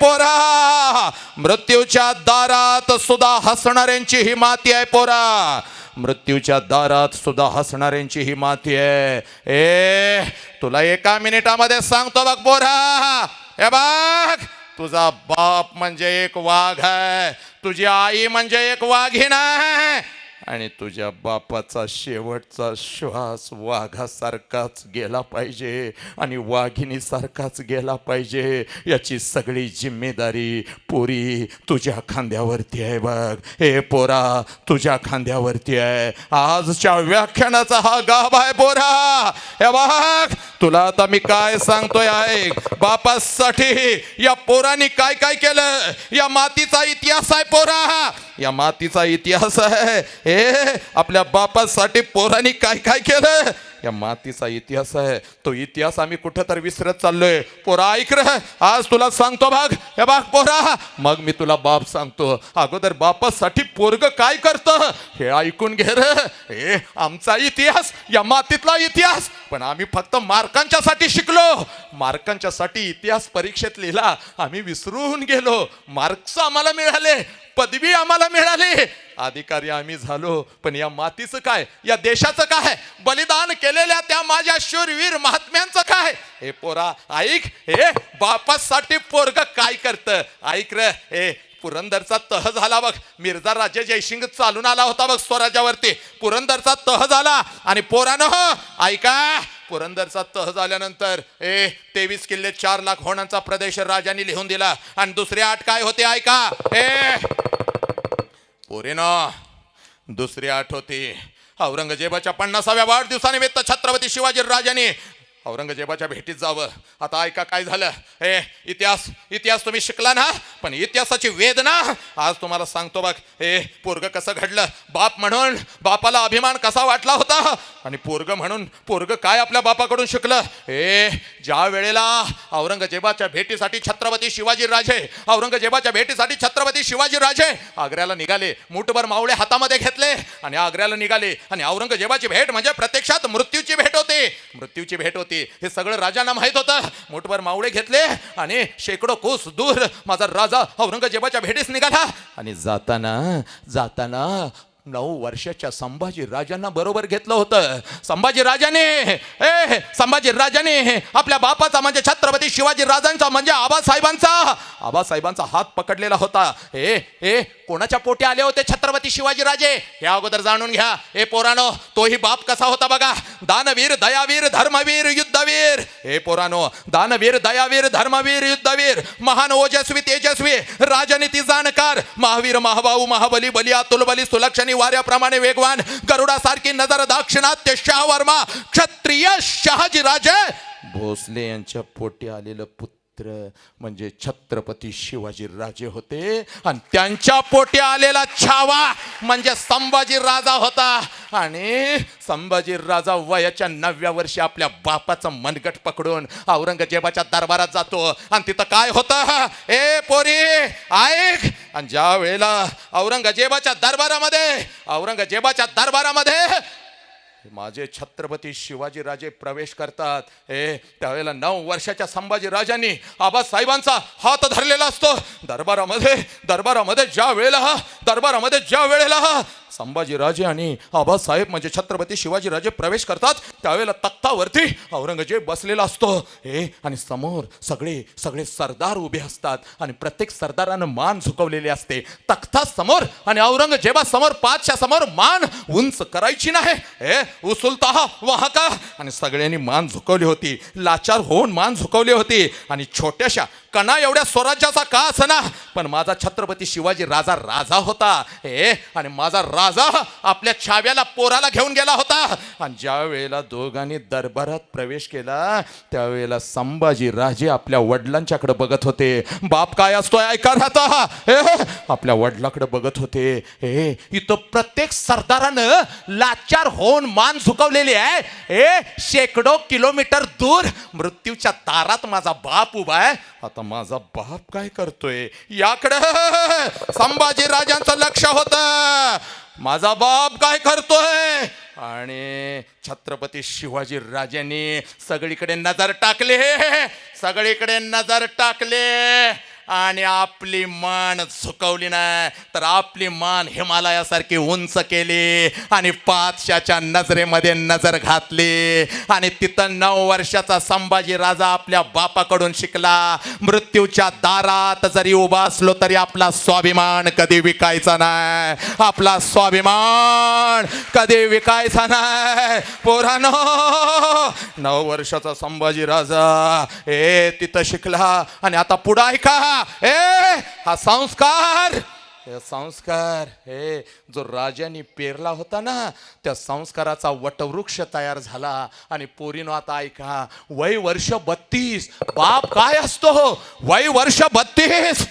पोरा, मृत्यूच्या दारात सुद्धा हसणाऱ्यांची ही माती आहे पोरा. मृत्यूच्या दारात सुद्धा हसणाऱ्यांची ही माती आहे. तुला एका मिनिटामध्ये सांगतो बघ पोरा. हे बघ, तुझा बाप म्हणजे एक वाघ आहे, तुझी आई म्हणजे एक वाघीण आहे. आणि तुझ्या बापाचा शेवटचा श्वास वाघासारखाच गेला पाहिजे आणि वाघिणीसारखाच गेला पाहिजे. याची सगळी जिम्मेदारी पोरी तुझ्या खांद्यावरती आहे बघ. हे पोरा, तुझ्या खांद्यावरती आहे. आजच्या व्याख्यानाचा हा गाभा आहे पोरा. हे बघ, तुला आता मी काय सांगतोय आहे. बापासाठी या पोरांनी काय काय केलं, या मातीचा इतिहास आहे पोरा. या मातीचा इतिहास आहे. आपल्या बापासाठी पोरांनी काय काय केलं, या मातीचा इतिहास आहे. तो इतिहास आम्ही कुठं तर विसरत चाललोय. पोरा ऐक रे, आज तुला सांगतो बघ. हे बघ पोरा, मग मी तुला बाप सांगतो. अगोदर बापासाठी पोरग काय करतं हे ऐकून घे रे. आमचा इतिहास, या मातीतला इतिहास. पण आम्ही फक्त मार्कांच्यासाठी शिकलो, मार्कांच्यासाठी इतिहास परीक्षेत लिहिला, आम्ही विसरून गेलो. मार्क्स आम्हाला मिळाले, पदवी आम्हाला मिळाली, अधिकारी आम्ही झालो, पण या मातीचं काय, या देशाचं काय, बलिदान केलेल्या त्या माझ्या शूरवीर महात्म्यांचं काय? हे पोरा ऐक, हे बापासाठी पोरग काय करतं ऐक रे. हे पुरंदरचा तह झाला बघ, मिर्झा राजे जयसिंग चालून आला होता बघ स्वराज्यावरती, पुरंदरचा तह झाला आणि पोरानं ऐका, पुरंदरचा तह झाल्यानंतर 23 किल्ले 4 लाख होणांचा प्रदेश राजांनी लिहून दिला आणि दुसरी अट काय होती ऐका, पोरीनो दुसरी अट होती, औरंगजेबाच्या 50व्या वाढदिवसानिमित्त छत्रपती शिवाजी राजांनी औरंगजेबाच्या भेटीत जावं. आता ऐका काय झालं, इतिहास तुम्ही शिकला ना, पण इतिहासाची वेदना आज तुम्हाला सांगतो बघ. पोरग कसं घडलं, बाप म्हणून बापाला अभिमान कसा वाटला होता, आणि पोरग म्हणून पोरग काय आपल्या बापाकडून शिकलं. ज्या वेळेला औरंगजेबाच्या भेटीसाठी छत्रपती शिवाजी राजे आग्र्याला निघाले, मूठभर मावळे हातामध्ये घेतले आणि आग्र्याला निघाले, आणि औरंगजेबाची भेट म्हणजे प्रत्यक्षात मृत्यूची भेट होती. हे सगळं राजांना माहित होतं. मूठभर मावळे घेतले आणि शेकडो कोस दूर माझा राजा औरंगजेबाच्या भेटीस निघाला, आणि जाताना 9 वर्षाच्या संभाजी राजांना बरोबर घेतलं होतं. संभाजी राजाने आपल्या बापाचा म्हणजे छत्रपती शिवाजी राजांचा म्हणजे आबासाहेबांचा हात पकडलेला होता. कोणाच्या पोटी आले होते छत्रपती शिवाजी राजे हे अगोदर जाणून घ्या. पोरानो, तोही बाप कसा होता बघा, दानवीर दयावीर धर्मवीर युद्धवीर. पोरानो, दानवीर दयावीर धर्मवीर युद्धवीर, महान ओजस्वी तेजस्वी राजनीती जाणकार, महावीर महाबाहू महाबली बली अतुल बली सुलक्षणी वाऱ्याप्रमाणे वेगवान, गरुडासारखी नजर दाक्षिणात्य शाहवर्मा क्षत्रिय शहाजी राजे भोसले यांच्या पोटी आलेलं पुत्र म्हणजे छत्रपती शिवाजी राजे होते, आणि त्यांच्या पोटी आलेला छावा म्हणजे संभाजी राजा होता. आणि संभाजी राजा वयाच्या 9व्या वर्षी आपल्या बापाचं मनगट पकडून औरंगजेबाच्या दरबारात जातो, आणि तिथं काय होतं पोरी ऐक. आणि ज्या वेळेला औरंगजेबाच्या दरबारामध्ये माझे छत्रपती शिवाजी राजे प्रवेश करतात, त्यावेळेला 9 वर्षाच्या संभाजी राजांनी आबासाहेबांचा हात धरलेला असतो. दरबारामध्ये ज्या वेळेला संभाजी राजे आणि आबासाहेब म्हणजे छत्रपती शिवाजी राजे प्रवेश करतात, त्यावेळेला तख्तावरती औरंगजेब बसलेला असतो. आणि समोर सगळे सरदार उभे असतात, आणि प्रत्येक सरदारानं मान झुकवलेली असते. तख्ता समोर आणि औरंगजेबासमोर पाचशा समोर मान उंच करायची नाही, उचलता वहा का, आणि सगळ्यांनी मान झुकवली होती, लाचार होऊन मान झुकवली होती. आणि छोट्याशा कणा एवढ्या स्वराज्याचा का असना, पण माझा छत्रपती शिवाजी राजा होता. आणि माझा राजा आपल्या छाव्याला पोराला घेऊन गेला होता. आणि ज्या वेळेला दोघांनी दरबारात प्रवेश केला, त्यावेळेला संभाजी राजे आपल्या वडिलांच्याकडे बघत होते. बाप काय असतोय ऐका राहता, आपल्या वडिलाकडे बघत होते. इथं प्रत्येक सरदारानं लाचार होऊन मान झुकवलेली आहे. शेकडो किलोमीटर दूर मृत्यूच्या दारात माझा बाप उभा आहे. आता माझा बाप काय करतोय याकडे संभाजी राजांचं लक्ष होतं. माझा बाप काय करतोय, आणि छत्रपती शिवाजी राजांनी सगळीकडे नजर टाकले आणि आपली मान झुकवली नाही, तर आपली मान हिमालयासारखी उंच केली आणि पातशाच्या नजरेमध्ये नजर घातली. आणि तिथं 9 वर्षाचा संभाजी राजा आपल्या बापाकडून शिकला. मृत्यूच्या दारात जरी उभा असलो तरी आपला स्वाभिमान कधी विकायचा नाही, पोरानो, 9 वर्षाचा संभाजी राजा तिथं शिकला. आणि आता पुढं ऐका, हा संस्कार जो राजांनी पेरला होता ना, त्या संस्काराचा वटवृक्ष तयार झाला. आणि पोरीनो आता ऐका, वय वर्ष 32, बाप काय असतो, वय वर्ष 32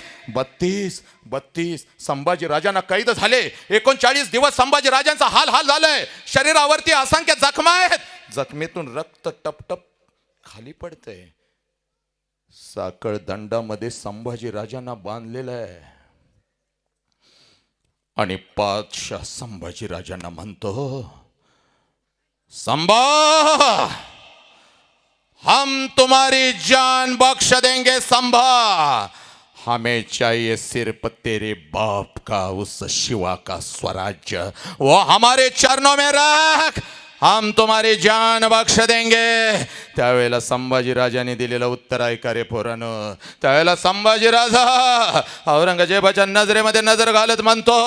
संभाजी राजांना कैद झाले. 39 दिवस संभाजी राजांचा हाल झालाय. शरीरावरती असंख्य जखमा आहेत, जखमेतून रक्त टपटप खाली पडतंय. साखळ दंडामध्ये संभाजी राजांना बांधलेलं आहे. आणि पातशाह संभाजी राजांना म्हणतो, संभा, हम तुम्हारी जान बख्श देंगे संभा, हमें चाहिए सिर्फ तेरे बाप का उस शिवा का स्वराज्य, वो हमारे चरणों में रख, हम तुम्हारी जान बख्श देंगे. त्यावेळेला संभाजी राजाने दिलेलं उत्तर ऐका रे पोरानं. त्यावेळेला संभाजी राजा औरंगजेबाच्या नजरेमध्ये नजर घालत म्हणतो,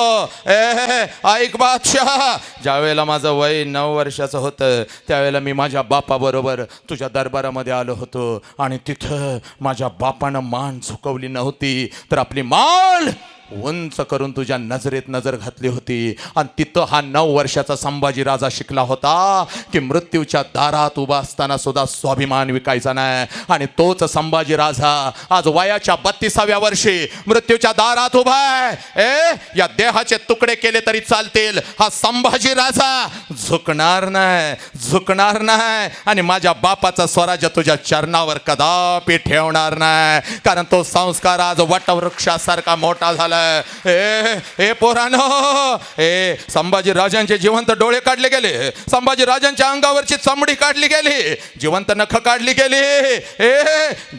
ऐक बादशाह, ज्यावेळेला माझं वय 9 वर्षाचं होतं त्यावेळेला मी माझ्या बापाबरोबर तुझ्या दरबारामध्ये आलो होतो आणि तिथं माझ्या बापानं मान झुकवली नव्हती तर आपली मान उंच करून तुझ्या नजरेत नजर घातली होती. आणि तिथं हा 9 वर्षाचा संभाजी राजा शिकला होता की मृत्यूच्या दारात उभा असताना सुद्धा स्वाभिमान विकायचा नाही. आणि तोच संभाजी राजा आज वयाच्या 32व्या वर्षी मृत्यूच्या दारात उभा आहे. या देहाचे तुकडे केले तरी चालतील, हा संभाजी राजा झुकणार नाही, झुकणार नाही. आणि माझ्या बापाचा स्वराज्य तुझ्या चरणावर कदापि ठेवणार नाही, कारण तो संस्कार आज वटवृक्षासारखा मोठा झाला. ए पोरानो, संभाजी राजांचे जिवंत डोळे काढले गेले, संभाजी राजांच्या अंगावरची चमडी काढली गेली, जिवंत नख काढली गेली,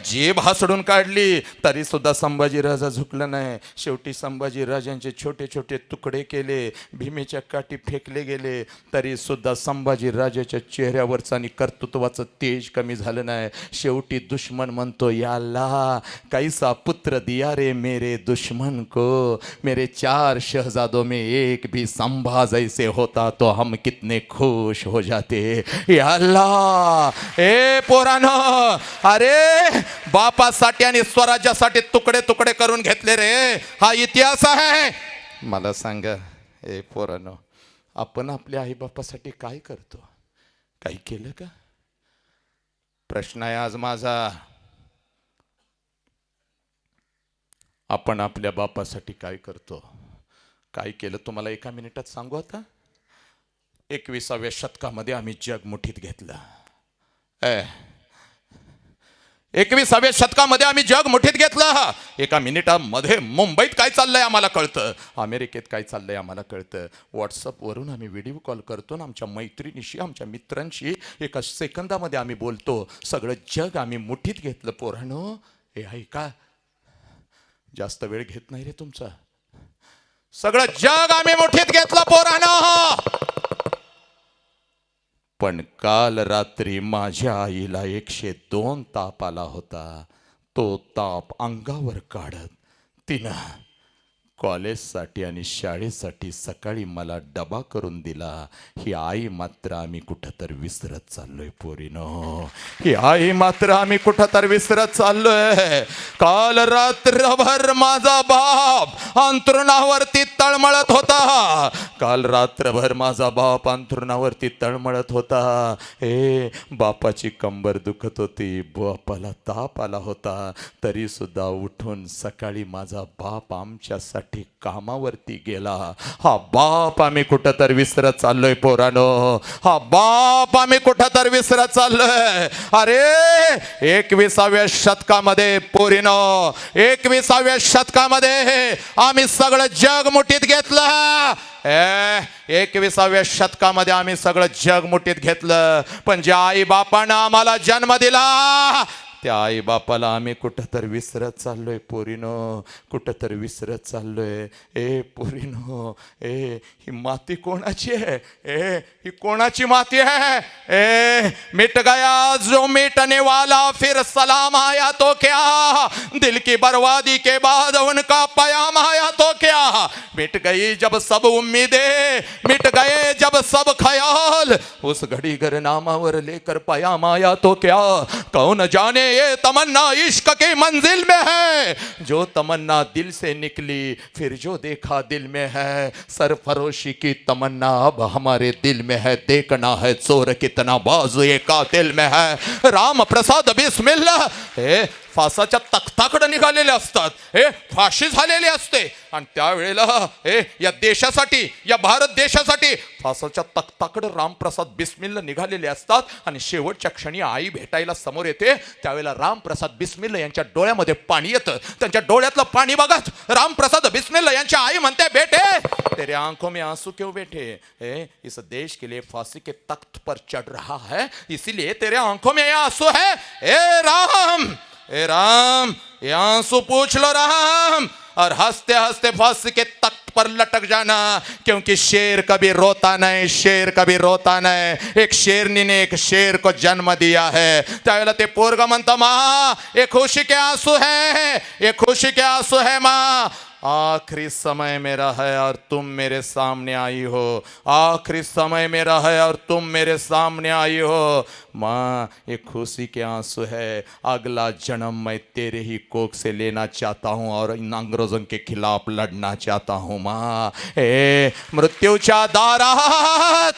जीभ हासडून काढली, तरी सुद्धा संभाजी राजा झुकला नाही. शेवटी संभाजी राजांचे छोटे छोटे तुकडे केले, भीमेच्या काठी फेकले गेले, तरी सुद्धा संभाजी राजाच्या चेहऱ्यावरचं आणि कर्तृत्वाचं तेज कमी झालं नाही. शेवटी दुश्मन म्हणतो, याला कैसा पुत्र दिया रे मेरे दुश्मन को, मेरे 4 शहजादों में एक भी संभा जैसे होता तो हम कितने खुश हो जाते. या अल्लाह, ए पोरानो, अरे बापासाठी आणि स्वराज्यासाठी तुकडे तुकडे करून घेतले रे, हा इतिहास आहे. मला सांगा ए पोरानो, आपण आपल्या आईबापासाठी काय करतो? काही केलं का? प्रश्न आहे आज माझा. आपण आपल्या बापासाठी काय करतो? काय केलं तुम्हाला एका मिनिटात सांगू. आता 21व्या शतकामध्ये आम्ही जग मुठीत घेतलं. 21व्या शतकामध्ये आम्ही जग मुठीत घेतलं. एका मिनिटामध्ये मुंबईत काय चाललंय आम्हाला कळतं, अमेरिकेत काय चाललंय आम्हाला कळतं. व्हॉट्सअपवरून आम्ही व्हिडिओ कॉल करतो ना आमच्या मैत्रिणीशी, आमच्या मित्रांशी, एका सेकंदामध्ये आम्ही बोलतो. सगळं जग आम्ही मुठीत घेतलं. पोरांनो, हे ऐका, जास्त वेळ घेत नाही रे तुमचा. सगळं जग आम्ही मुठीत घेतलं पोरांनो. पण काल रात्री माझ्या आईला 102 ताप आला होता. तो ताप अंगावर काढत तिनं कॉलेजसाठी आणि शाळेसाठी सकाळी मला डबा करून दिला. ही आई मात्र आम्ही कुठं तर विसरत चाललोय पोरीनो, ही आई मात्र आम्ही कुठं तर विसरत चाललोय. काल रात्रभर माझा बाप अंथरुणावरती तळमळत होता. काल रात्रभर माझा बाप अंथरुणावरती तळमळत होता. बापाची कंबर दुखत होती, बापाला ताप आला होता, तरी सुद्धा उठून सकाळी माझा बाप आमच्यासाठी कामावरती गेला. हा बाप आम्ही कुठं तर विसरत चाललोय पोरानो, हा बाप आम्ही कुठं तर विसरत चाललोय. अरे 21व्या शतकामध्ये पोरीनो, 21व्या शतकामध्ये आम्ही सगळं जग मुठीत घेतलं. 21व्या शतकामध्ये आम्ही सगळं जग मुठीत घेतलं. पण ज्या आई बापानं आम्हाला जन्म दिला त्या आई बापाला आम्ही कुठं तर विसरत चाललोय पोरीनो, कुठं तर विसरत चाललोय. पोरीनो, ही माती कोणाची आहे? ही कोणाची माती है? मिट गया जो मिटने वाला फिर सलाम आया तो क्या, दिल की बर्बादी के बाद उनका पयाम आया तो क्या. मिट गई जब सब उम्मीदें, मिट गए जब सब ख्याल, उस घड़ी घर नामावर लेकर पयाम आया तो क्या. कौन जाने ये तमन्ना इश्क की मंजिल में है, जो तमन्ना दिल से निकली फिर जो देखा दिल में है. सरफरोशी की तमन्ना अब हमारे दिल में है, देखना है चोर कितना बाजू ये कातिल में है. राम प्रसाद बिस्मिल्लाह फासाच्या तख्ताकडे निघालेले असतात, फाशी झालेली असते. आणि त्यावेळेला या देशासाठी, या भारत देशासाठी फासाच्या तख्ताकडे रामप्रसाद बिस्मिल्ला निघालेले असतात. आणि शेवटच्या क्षणी आई भेटायला समोर येते. त्यावेळेला रामप्रसाद बिस्मिल्ला यांच्या डोळ्यामध्ये पाणी येतं. त्यांच्या डोळ्यातलं पाणी बघत रामप्रसाद बिस्मिल्ला यांच्या आई म्हणते, बेटे तेरे आंखों में आंसू क्यों बेटे? इस देश के लिए फांसी के तख्त पर चढ़ रहा है, इसीलिए तेरे आंखों में आंसू है. राम ए राम, ये आंसू पूछ लो राम, और हंसते हंसते फांसी के तख्त पर लटक जाना, क्योंकि शेर कभी रोता नहीं, शेर कभी रोता नहीं. एक शेरनी ने एक शेर को जन्म दिया है. त्यावेळेला ते पोरगा म्हणतं, मा ये खुशी के आंसू है, ये खुशी के आंसू है माँ. आखिरी समय मेरा है और तुम मेरे सामने आई हो, आखिरी समय मेरा है और तुम मेरे सामने आई हो. माँ ये खुशी के आंसू है, अगला जन्म मैं तेरे ही कोख से लेना चाहता हूँ और इन अंग्रेजों के खिलाफ लड़ना चाहता हूँ. माँ ए मृत्यूच्या दारात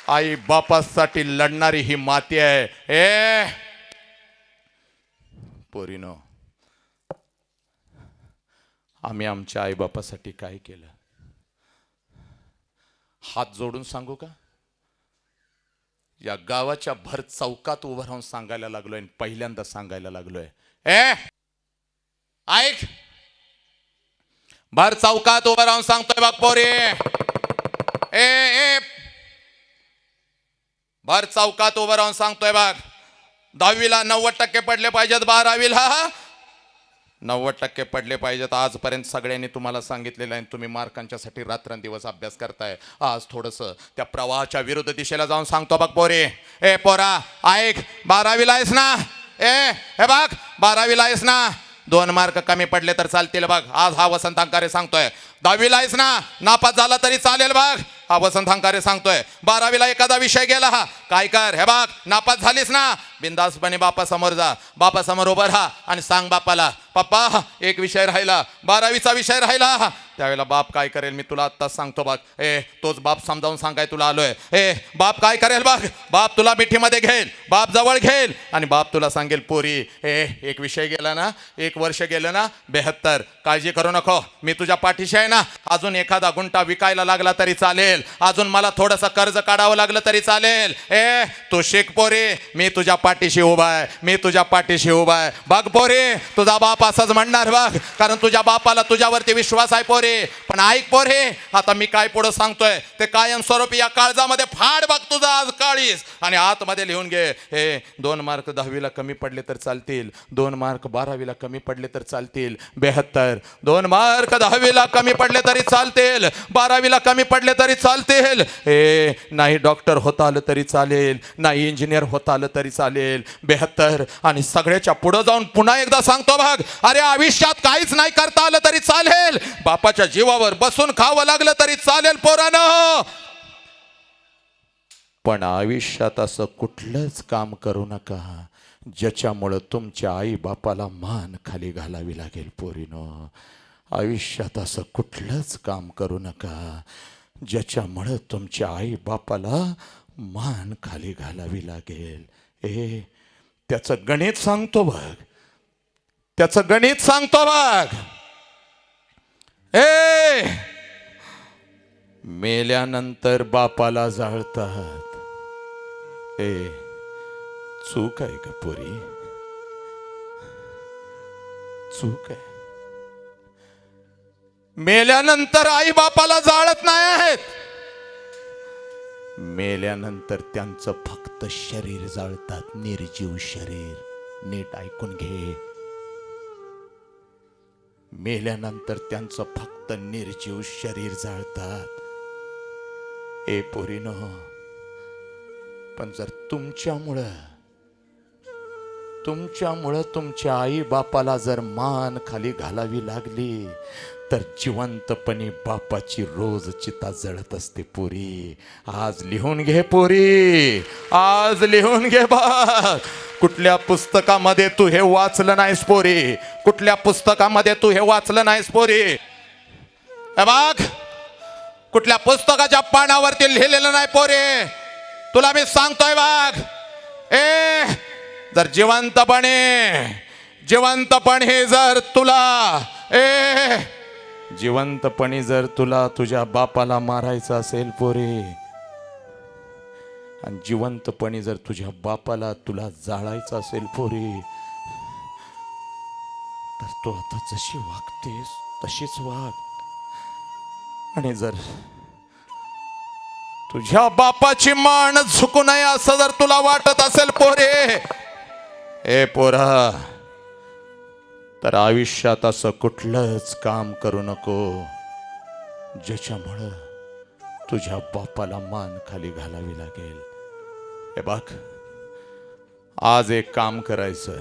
आई बापासाठी लढणारी ही माती आहे. ए पोरीनो, आम्ही आमच्या आईबापासाठी काय केलं हात जोडून सांगू का? या गावाच्या भर चौकात उभं राहून सांगायला लागलोय, पहिल्यांदा सांगायला लागलोय. ए ऐक, भर चौकात उभं राहून सांगतोय बघ पोरी. ए ए भर चौकात उभं राहून सांगतोय बघ. 10वीला 90% पडले पाहिजेत, 12वीला 90% पडले पाहिजेत. आजपर्यंत सगळ्यांनी तुम्हाला सांगितलेलं आहे, तुम्ही मार्कांच्यासाठी रात्रंदिवस अभ्यास करताय. आज थोडंसं त्या प्रवाहाच्या विरुद्ध दिशेला जाऊन सांगतो बघ पोरे. ए पोरा ऐक, 12वीला आहेस ना? हे बघ 12वीला आहेस ना? 2 मार्क कमी पडले तर चालतील बघ. आज हा वसंत अंकारे सांगतोय. 10वीला आहेस ना? नापास झाला तरी चालेल बघ. हा वसंत अंकारे सांगतोय. 12वीला एखादा विषय गेला हा काय कर, हे बघ नापास झालीस ना, बिंदासपणे बापा समोर जा, बापा समोर उभं राहा आणि सांग बापाला, पप्पा एक विषय राहिला, 12वीचा विषय राहिला. त्यावेळेला बाप काय करेल मी तुला आत्ताच सांगतो बघ. ए तोच बाप समजावून सांगाय तुला आलोय. ए बाप काय करेल बघ, बाप तुला मिठीमध्ये घेईल, बाप जवळ घेईल आणि बाप तुला सांगेल, पोरी एक विषय गेला ना, 1 वर्ष गेलं ना, 72, काळजी करू नको, मी तुझ्या पाठीशी आहे ना. अजून एखादा गुंठा विकायला लागला तरी चालेल, अजून मला थोडंसं कर्ज काढावं लागलं तरी चालेल. ए तू शिक पोरी, मी तुझ्या पाठीशी उभा आहे, मी तुझ्या पाठीशी उभा आहे. बघ पोरी, तुझा बाप असंच म्हणणार बघ, कारण तुझ्या बापाला तुझ्यावरती विश्वास आहे पोरी. पण ऐक पोरी, आता मी काय पुढे सांगतोय ते कायमस्वरूपी या काळजामध्ये फाड बघ तुझा आज काळीस आणि आतमध्ये लिहून घे. हे 2 मार्क 10वीला कमी पडले तर चालतील, 2 मार्क 12वीला कमी पडले तर चालतील. 72, 2 मार्क 10वीला कमी पडले तरी चालतील, 12वीला कमी पडले तरी चालतील. हे नाही डॉक्टर होता आलं तरी चालेल, नाही इंजिनियर होता आलं तरी चालेल. 72 आणि सगळ्याच्या पुढे जाऊन पुन्हा एकदा सांगतो बघ, अरे आयुष्यात काहीच नाही करता आलं तरी चालेल, बापाच्या जीवावर बसून खावं लागलं तरी चालेल पोरांनो, पण आयुष्यात असं कुठलंच काम करू नका ज्याच्यामुळं तुमच्या आई बापाला मान खाली घालावी लागेल. पोरीनो, आयुष्यात असं कुठलंच काम करू नका ज्याच्यामुळं तुमच्या आई बापाला मान खाली घालावी लागेल. ए त्याचं गणित सांगतो बघ, त्याचं गणित सांगतो बघ. ए मेल्यानंतर बापाला जाळतात. ए चूक आहे का पोरी, चूक आहे. मेल्यानंतर आई बापाला जाळत नाही आहेत, मेल्यानंतर त्यांचं फक्त शरीर जाळतात, निर्जीव शरीर. नीट ऐकून घे, मेल्यानंतर त्यांचं फक्त निर्जीव शरीर जाळतात. ए पोरीनो, पण जर तुमच्यामुळं तुमच्या आई बापाला जर मान खाली घालावी लागली तर जिवंतपणी बापाची रोज चिता जळत असते. पोरी आज लिहून घे, पोरी आज लिहून घे बघ. कुठल्या पुस्तकामध्ये तू हे वाचलं नाहीस पोरी, कुठल्या पुस्तकामध्ये तू हे वाचलं नाहीस पोरी. हे बघ, कुठल्या पुस्तकाच्या पानावरती लिहिलेलं नाही पोरी, तुला मी सांगतोय बघ. ए जर जिवंतपणे जर तुला जिवंतपणी जर तुला तुझ्या बापाला मारायचं असेल पोरी, आणि जिवंतपणी जर तुझ्या बापाला तुला जाळायचं असेल पोरी, तर तू आता जशी वागतेस तशीच वाग. आणि जर तुझ्या बापाची मान झुकू नये असं जर तुला वाटत असेल पोरे, ए पोरा तर आयुष्यात असं कुठलंच काम करू नको ज्याच्यामुळं तुझ्या बापाला मान खाली घालावी लागेल. हे बघ, आज एक काम करायचं.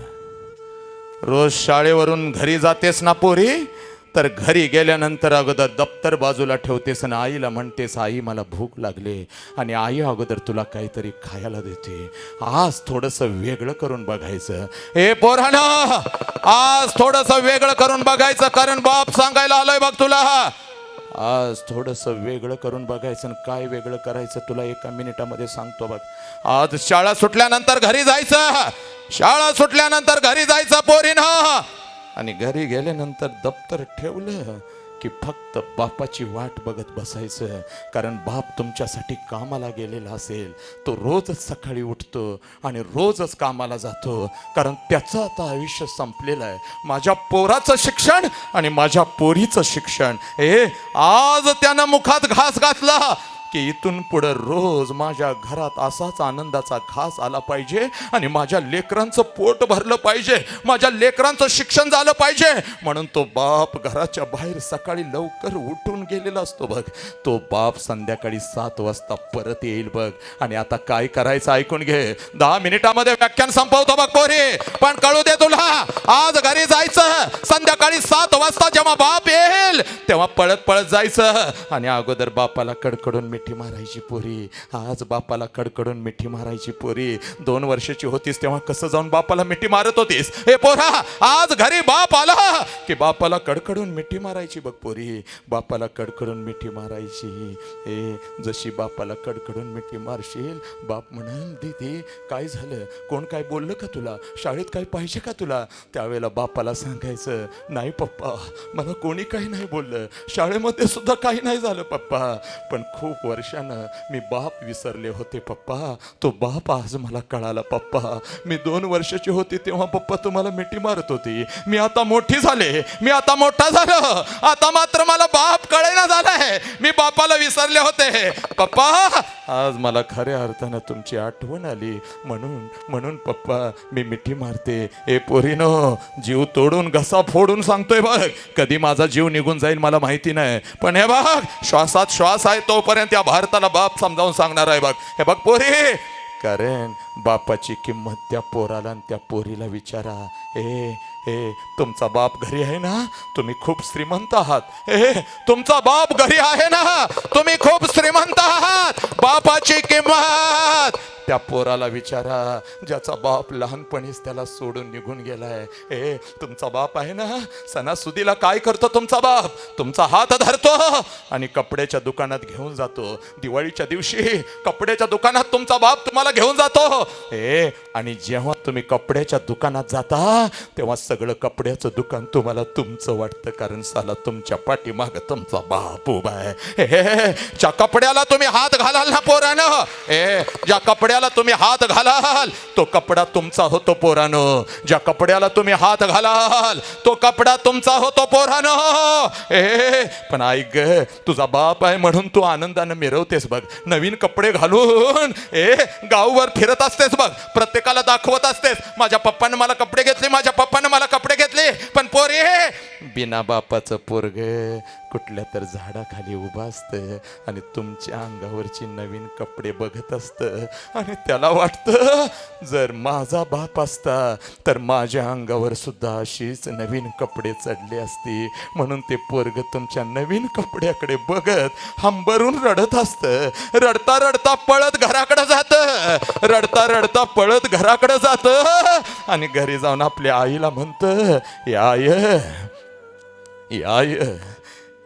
रोज शाळेवरून घरी जातेस ना पोरी, तर घरी गेल्यानंतर अगोदर दप्तर बाजूला ठेवतेस आणि आईला म्हणतेस, आई मला भूक लागले, आणि आई अगोदर तुला काहीतरी खायला देते. आज थोडंसं वेगळं करून बघायचं. ए पोरांनो, आज थोडंसं वेगळं करून बघायचं, कारण बाप सांगायला आलोय बघ तुला. आज थोडंसं वेगळं करून बघायचं. काय वेगळं करायचं तुला एका मिनिटामध्ये सांगतो बघ. आज शाळा सुटल्यानंतर घरी जायचं, शाळा सुटल्यानंतर घरी जायचं पोरीनं, आणि घरी गेल्यानंतर दप्तर ठेवलं की फक्त बापाची वाट बघत बसायचं. कारण बाप तुमच्यासाठी कामाला गेलेला असेल, तो रोजच सकाळी उठतो आणि रोजच कामाला जातो, कारण त्याचं आता आयुष्य संपलेलं आहे. माझ्या पोराचं शिक्षण आणि माझ्या पोरीचं शिक्षण, आज त्यानं मुखात घास घातला की इथून पुढे रोज माझ्या घरात असाच आनंदाचा घास आला पाहिजे, आणि माझ्या लेकरांचं पोट भरलं पाहिजे, माझ्या लेकरांचं शिक्षण झालं पाहिजे. म्हणून तो बाप घराच्या बाहेर सकाळी लवकर उठून गेलेला असतो बघ. तो बाप संध्याकाळी 7 वाजता परत येईल बघ. आणि आता काय करायचं ऐकून घे. 10 मिनिटामध्ये व्याख्यान संपवतो बघ पोरी, पण कळू दे तुला, आज घरी जायचं. संध्याकाळी 7 वाजता जेव्हा बाप येईल तेव्हा पळत पळत जायचं, आणि अगोदर बापाला कडकडून मिठी मारायची पोरी. आज बापाला कडकडून मिठी मारायची पोरी. 2 वर्षाची होतीस तेव्हा कसं जाऊन बापाला मिठी मारत होतीस? हे पोरा, आज घरी बाप आला की बापाला कडकडून मिठी मारायची बघ पोरी. बापाला कडकडून मिठी मारायची. जशी बापाला कडकडून मिठी मारशील, बाप म्हणेल, दीदी काय झालं, कोण काय बोललं का तुला, शाळेत काय पाहिजे का तुला? त्यावेळेला बापाला सांगायचं, नाही पप्पा, मला कोणी काही नाही बोललं, शाळेमध्ये सुद्धा काही नाही झालं पप्पा, पण खूप वर्षानं मी बाप विसरले होते पप्पा. तो बाप आज मला कळाला पप्पा. मी 2 वर्षाची होती तेव्हा पप्पा तुम्हाला मिठी मारत होती. मी आता मोठी झाले, मी आता मोठा झालो, आता मात्र मला बाप कळेना झालाय. मी बापाला विसरले होते पप्पा. आज मला खऱ्या अर्थानं तुमची आठवण आली, म्हणून पप्पा मी मिठी मारते. ए पोरीनो, जीव तोडून घसा फोडून सांगतोय बघ, कधी माझा जीव निघून जाईल मला माहिती नाही, पण हे बघ, श्वासात श्वास आहे तोपर्यंत या भारताला बाप समजावून सांगणार आहे बघ. हे बघ पोरी, कारण बापाची किंमत त्या पोराला आणि त्या पोरीला विचारा. तुमचा बाप घरी आहे ना, तुम्ही खूप श्रीमंत आहात. तुमचा बाप घरी आहे ना, तुम्ही खूप श्रीमंत आहात. बापाची किंमत त्या पोराला विचारा, ज्याचा बाप लहानपणीच त्याला सोडून निघून गेलाय. तुमचा बाप आहे ना, सणासुदीला काय करतो तुमचा बाप? तुमचा हात धरतो आणि कपड्याच्या दुकानात घेऊन जातो. दिवाळीच्या दिवशी कपड्याच्या दुकानात तुमचा बाप तुम्हाला घेऊन जातो. आणि जेव्हा तुम्ही कपड्याच्या दुकानात जाता तेव्हा सगळं कपड्याचं दुकान तुम्हाला तुमचं वाटतं, कारण साला तुमच्या पाठीमाग तुमचा बाप उभा आहे. ज्या कपड्याला तुम्ही हात घालाल ना पोरानं, ज्या कपड्याला तुम्ही हात घालाल तो कपडा तुमचा होतो पोरानो. ज्या कपड्याला तुम्ही हात घालाल तो कपडा तुमचा होतो पोरानो. पण ऐक ग, तुझा बाप आहे म्हणून तू आनंदानं मिरवतेस बघ, नवीन कपडे घालून गाववर फिरत असतेस बघ, प्रत्येकाला दाखवत असतेस, माझ्या पप्पानं मला कपडे घेतले, माझ्या पप्पानं मला कपडे घेतले. पण पोरे, बिना बापाचं पोरग कुठल्या तर झाडाखाली उभं असतं आणि तुमच्या अंगावरची नवीन कपडे बघत असतं, आणि त्याला वाटतं जर माझा बाप असता तर माझ्या अंगावर सुद्धा अशीच नवीन कपडे चढले असते. म्हणून ते पोरग तुमच्या नवीन कपड्याकडे बघत हंबरून रडत असतं. रडता रडता पळत घराकडे जातं, रडता रडता पळत घराकडे जातं, आणि घरी जाऊन आपल्या आईला म्हणतं,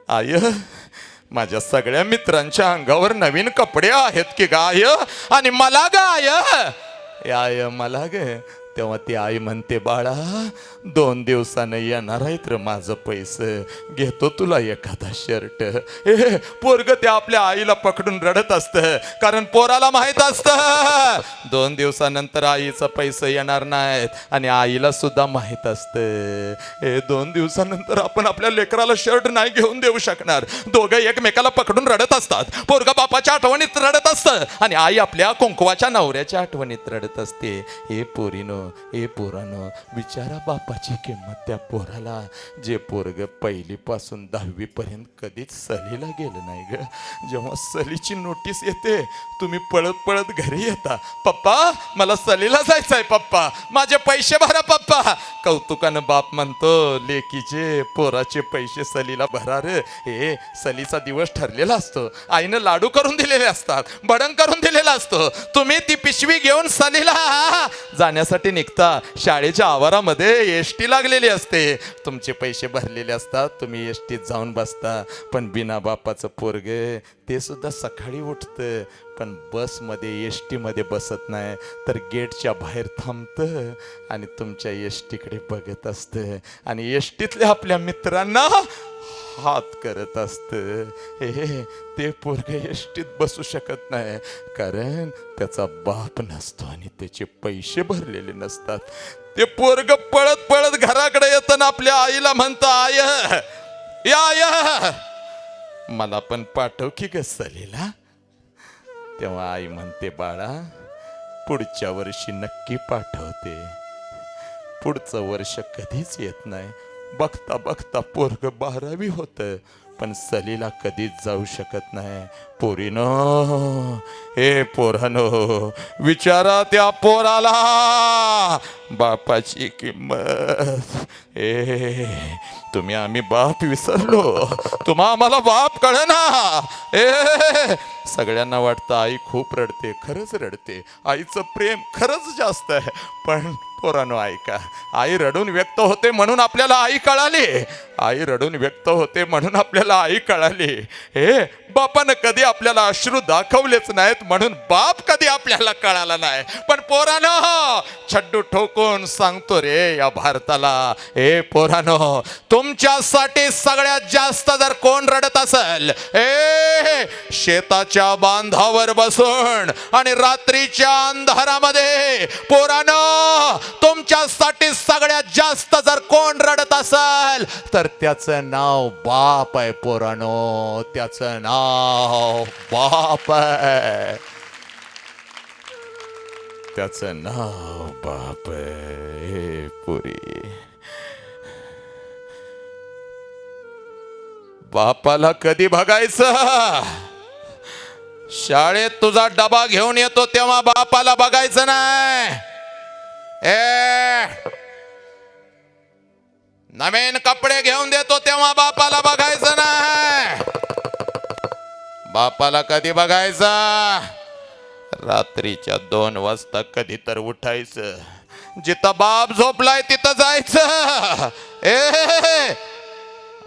आय, माझ्या सगळ्या मित्रांच्या अंगावर नवीन कपडे आहेत की गाय, आणि मला गाय, आय मला ग. तेव्हा ती आई म्हणते, बाळा 2 दिवसानं येणार आहेत रे माझं पैसे, घेतो तुला एखादा शर्ट. पोरग ते आपल्या आईला पकडून रडत असतं, कारण पोराला माहित असतं 2 दिवसानंतर आईचं पैसे येणार नाहीत, आणि आईला सुद्धा माहित असतं 2 दिवसानंतर आपण आपल्या लेकराला शर्ट नाही घेऊन देऊ शकणार. दोघं एकमेकाला पकडून रडत असतात. पोरगा बापाच्या आठवणीत रडत असतं आणि आई आपल्या कुंकवाच्या नवऱ्याच्या आठवणीत रडत असते. हे पोरीनो, ए पोरानो, विचारा बापाची किंमत त्या पोराला, जे पोरग पहिलीपासून 10वी पर्यंत कधीच सहलीला गेलं नाही ग. जेव्हा सहलीची नोटीस येते तुम्ही पळत पळत घरी येता, पप्पा मला सहलीला जायचंय, पप्पा माझे पैसे भरा, पप्पा. कौतुकानं बाप म्हणतो, लेकीचे पोराचे पैसे सहलीला भरा रे. हे सहलीचा दिवस ठरलेला असतो, आईनं लाडू करून दिलेले असतात, भडंग करून दिलेला असतो. तुम्ही ती पिशवी घेऊन सहलीला जाण्यासाठी निघता. शाळेच्या आवारामध्ये एसटी लागलेली असते, तुमचे पैसे भरलेले असतात, तुम्ही एसटीत जाऊन बसता. पण बिना बापाचं पोरगे ते सुद्धा सकाळी उठतं, पण बसमध्ये एसटीमध्ये बसत नाही, तर गेटच्या बाहेर थांबतं आणि तुमच्या एसटीकडे बघत असतं आणि एसटीतल्या आपल्या मित्रांना हात करत असतं. हे ते पोरगे एसटीत बसू शकत नाही, कारण त्याचा बाप नसतो आणि त्याचे पैसे भरलेले नसतात. ते पोरग पळत पळत घराकडे येताना आपल्या आईला म्हणतं, आय या आय, मला पण पाठव की ग सहलीला. तेव्हा आई म्हणते, बाळा पुढच्या वर्षी नक्की पाठवते. पुढचं वर्ष कधीच येत नाही. बघता बघता पोरग 12वी होतं, पण सहलीला कधीच जाऊ शकत नाही. पोरीनो, हे पोरानो, विचारा त्या पोराला बापाची किंमत. ए तुम्ही आम्ही बाप विसरलो, तुम्हा आम्हाला बाप कळना. ए सगळ्यांना वाटतं आई खूप रडते, खरंच रडते, आईचं प्रेम खरंच जास्त आहे. पण पोरानो ऐका, आई रडून व्यक्त होते म्हणून आपल्याला आई कळाली, आई रडून व्यक्त होते म्हणून आपल्याला आई कळाली. हे बापानं कधी आपल्याला अश्रू दाखवलेच नाहीत म्हणून बाप कधी आपल्याला कळाला नाही. पण पोरानो, छड्डू ठोकून सांगतो रे या भारताला, हे पोरानो, तुमच्यासाठी सगळ्यात जास्त जर कोण रडत असेल, ए शेताच्या बांधावर बसून आणि रात्रीच्या अंधारामध्ये, पोरानो तुमच्यासाठी सगळ्यात जास्त जर कोण रडत असेल तर त्याचं नाव बाप आहे. पोरानो, त्याचं नाव बाप आहे, त्याचं नाव बाप आहे. पुरी बापाला कधी बघायचं? शाळेत तुझा डबा घेऊन येतो तेव्हा बापाला बघायचं नाही. नवीन कपडे घेऊन देतो तेव्हा बापाला बघायचं नाही. बापाला कधी बघायचं? रात्रीच्या 2 वाजता कधी तर उठायचं, जिथं बाप झोपलाय तिथं जायचं,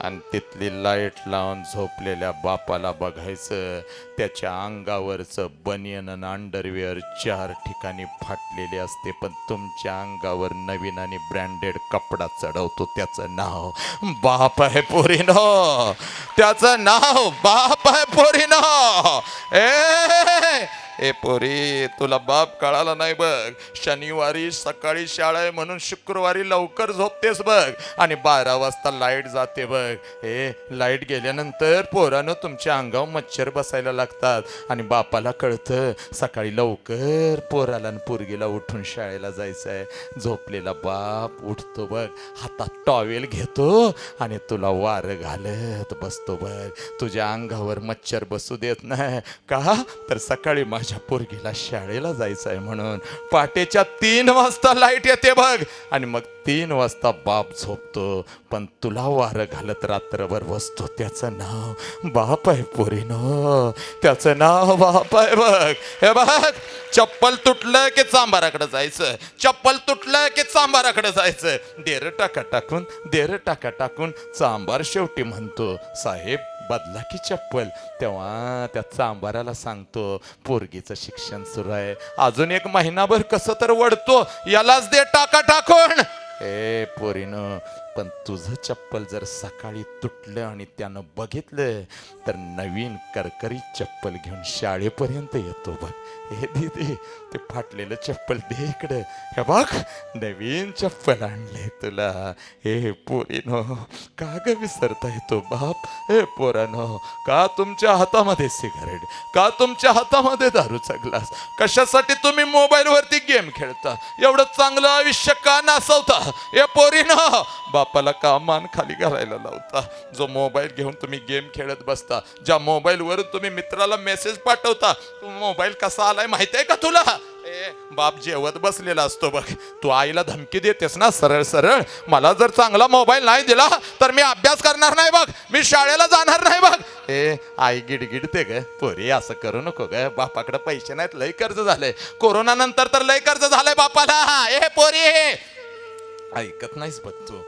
आणि तिथली लाईट लावून झोपलेल्या बापाला बघायचं. त्याच्या अंगावरचं बनियन आणि अंडरवेअर 4 ठिकाणी फाटलेले असते, पण तुमच्या अंगावर नवीन आणि ब्रँडेड कपडा चढवतो. त्याचं नाव बाप आहे पोरीनो, त्याचं नाव बाप आहे पोरीनो. ए पोरी, तुला बाप कळाला नाही बघ. शनिवारी सकाळी शाळा आहे म्हणून शुक्रवारी लवकर झोपतेस बघ, आणि 12 वाजता लाईट जाते बघ. हे लाईट गेल्यानंतर पोरानं तुमच्या अंगावर मच्छर बसायला लागतात, आणि बापाला कळतं सकाळी लवकर पोराला आणि पोरगीला उठून शाळेला जायचं आहे. झोपलेला बाप उठतो बघ, हातात टॉवेल घेतो आणि तुला वारं घालत बसतो बघ. तुझ्या अंगावर मच्छर बसू देत नाही का? तर सकाळी माझ्या पोरगीला शाळेला जायचं आहे म्हणून. पहाटेच्या 3 वाजता लाईट येते बघ, आणि मग 3 वाजता बाप झोपतो, पण तुला वारं घालत रात्रभर बसतो. त्याचं नाव बाप आहे पोरीनो, त्याचं नाव बाप आहे बघ. हे बघ, चप्पल तुटलं की चांबाराकडे जायचं, चप्पल तुटलं की चांबाराकडे जायचं. देर टाका टाकून, देर टाका टाकून चांबार शेवटी म्हणतो, साहेब बदला की चप्पल. तेव्हा त्या चांबाराला सांगतो, पोरगीचं शिक्षण सुरू आहे, अजून 1 महिनाभर कसं तर वडतो, यालाच दे टाका टाकून. ए पोरीनो, पण तुझं चप्पल जर सकाळी तुटलं आणि त्यानं बघितलं तर नवीन करकरीत चप्पल घेऊन शाळेपर्यंत येतो बघ. हे दीदी ते फाटलेलं चप्पल दे इकडे. हे बघ नवीन चप्पल आणले तुला. हे पोरीनो का ग विसरता येतो बाप. हे पोरानो का तुमच्या हातामध्ये सिगारेट, का तुमच्या हातामध्ये दारूचा ग्लास, कशासाठी तुम्ही मोबाईल वरती गेम खेळता, एवढं चांगलं आयुष्य का नासवता. हे पोरीनो बापाला का मान खाली घालायला लावता. जो मोबाईल घेऊन तुम्ही गेम खेळत बसता, ज्या मोबाईल वरून तुम्ही मित्राला मेसेज पाठवता, तो मोबाईल कसा आलाय माहिती आहे का तुला. बाप जेवत बसलेला असतो बघ, तू आईला धमकी देतेस ना सरळ सरळ, मला जर चांगला मोबाईल नाही दिला तर मी अभ्यास करणार नाही बघ, मी शाळेला जाणार नाही बघ. आई गिडगिडते ग. पोरी असं करू नको ग, बापाकडे पैसे नाहीत, लय कर्ज झालंय, कोरोना नंतर तर लय कर्ज झालंय बापाला. पोरी ऐकत नाहीस बघ तू.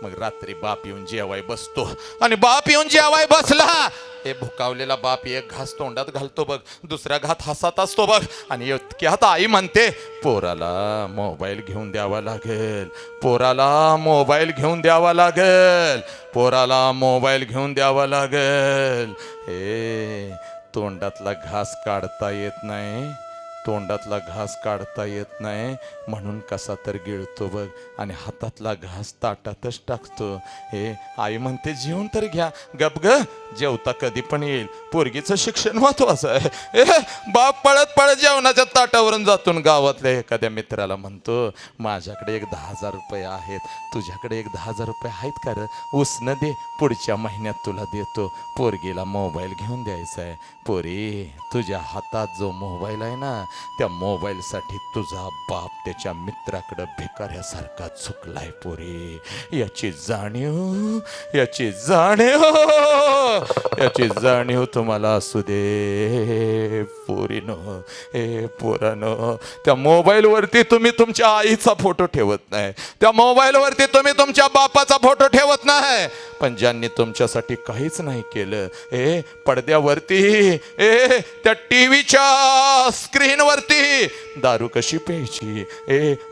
मग रात्री बाप येऊन जेवाय बसतो आणि बाप येऊन जेवाय बसला, भुकावलेला बाप एक घास तोंडात घालतो बघ, दुसऱ्या घात हसत असतो बघ, आणि इतक्यात आई म्हणते पोराला मोबाईल घेऊन द्यावा लागेल, पोराला मोबाईल घेऊन द्यावा लागेल, पोराला मोबाईल घेऊन द्यावा लागेल. तोंडातला घास काढता येत नाही, तोंडातला घास काढता येत नाही म्हणून कसा तर गिळतो बघ, आणि हातातला घास ताटातच टाकतो. आई म्हणते जेवण तर घ्या. गप ग, जेवता कधी पण येईल, पोरगीचं शिक्षण महत्वाचं आहे. बाप पळत पळत जेवणाच्या ताटावरून जातून गावातल्या एखाद्या मित्राला म्हणतो माझ्याकडे एक 10,000 रुपये आहेत, तुझ्याकडे एक 10,000 रुपये आहेत का रे, उसनं दे, पुढच्या महिन्यात तुला देतो. पोरगीला मोबाईल घेऊन द्यायचा आहे. पोरी तुझ्या हातात जो मोबाईल आहे ना, त्या मोबाईलसाठी तुझा बाप त्याच्या मित्राकडे भिकाऱ्यासारखा झुकलाय. पोरी याची जाणीव, याची जाणीव, याची जाणीव तुम्हाला असू दे पोरीनो. पोरानो त्या मोबाईल वरती तुम्ही तुमच्या आईचा फोटो ठेवत नाही, त्या मोबाईल वरती तुम्ही तुमच्या बापाचा फोटो ठेवत नाही, पण ज्यांनी तुमच्यासाठी काहीच नाही केलं, पडद्यावरती त्या टीव्हीच्या स्क्रीन वरती दारू कशी प्यायची,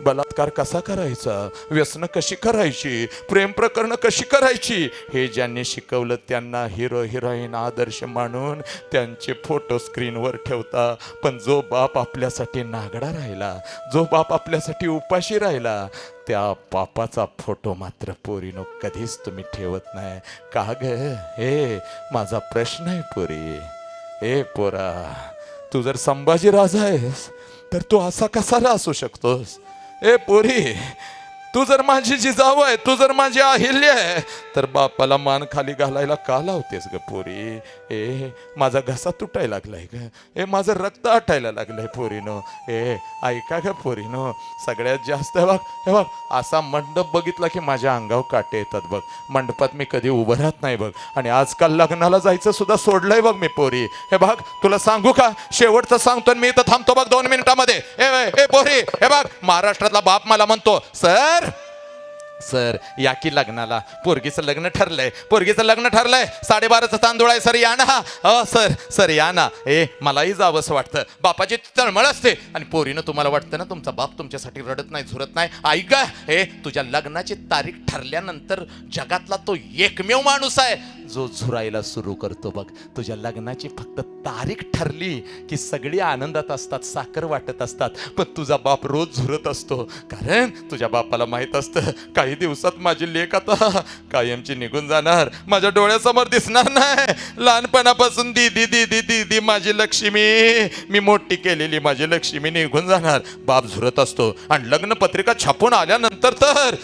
बलात्कार कसा करायचा, व्यसन कशी करायची, प्रेम प्रकरण कशी करायची, हे ज्यांनी शिकवलं त्यांना हिरो हिरोईन आदर्श मानून त्यांचे फोटो स्क्रीनवर ठेवता. पण जो बाप आपल्यासाठी नागडा राहिला, जो बाप आपल्यासाठी उपाशी राहिला, त्या बापाचा फोटो मात्र पोरीनो कधीच तुम्ही ठेवत नाही का ग. माझा प्रश्न आहे पोरी. पोरा तू जर संभाजी राजा आहेस तर तू असा कसा असू शकतोस. पोरी तू जर माझी जिजाऊ आहे, तू जर माझी अहिल्य आहे, तर बापाला मान खाली घालायला का लावतेस ग पोरी. माझा घसा तुटायला लागलाय ग, माझं रक्त आटायला लागलंय पोरीनो. ऐका ग पोरीनो, सगळ्यात जास्त बघ, हे बघ असा मंडप बघितला की माझ्या अंगावर काटे येतात बघ. मंडपात मी कधी उभं राहत नाही बघ, आणि आजकाल लग्नाला जायचं सुद्धा सोडलंय बघ मी पोरी. हे बघ तुला सांगू का, शेवटचं सांगतो, मी इथं थांबतो बघ 2 मिनिटामध्ये. पोरी हे बघ, महाराष्ट्रातला बाप मला म्हणतो सर सर या की लग्नाला, पोरगीचं लग्न ठरलंय, पोरगीचं लग्न ठरलंय, 12.5चा तांदूळ आहे सर, या ना. सर सर या ना. मलाही जावंसं वाटतं, बापाची तळमळ असते, आणि पोरीनं तुम्हाला वाटतं ना तुमचा बाप तुमच्यासाठी रडत नाही, झुरत नाही. ऐक तुझ्या लग्नाची तारीख ठरल्यानंतर जगातला तो एकमेव माणूस आहे जो झुरायला सुरू करतो बघ. तुझ्या लग्नाची फक्त तारीख ठरली की सगळी आनंदात असतात, साखर वाटत असतात, पण तुझा बाप रोज झुरत असतो, कारण तुझ्या बापाला माहित असतं काही दिवसात माझी लेक आता कायमची निघून जाणार, माझ्या डोळ्यासमोर दिसणार नाही. लहानपणापासून दीदी दीदी दीदी माझी लक्ष्मी, मी मोठी केलेली माझी लक्ष्मी निघून जाणार. बाप झुरत असतो, आणि लग्न पत्रिका छापून आल्यानंतर तर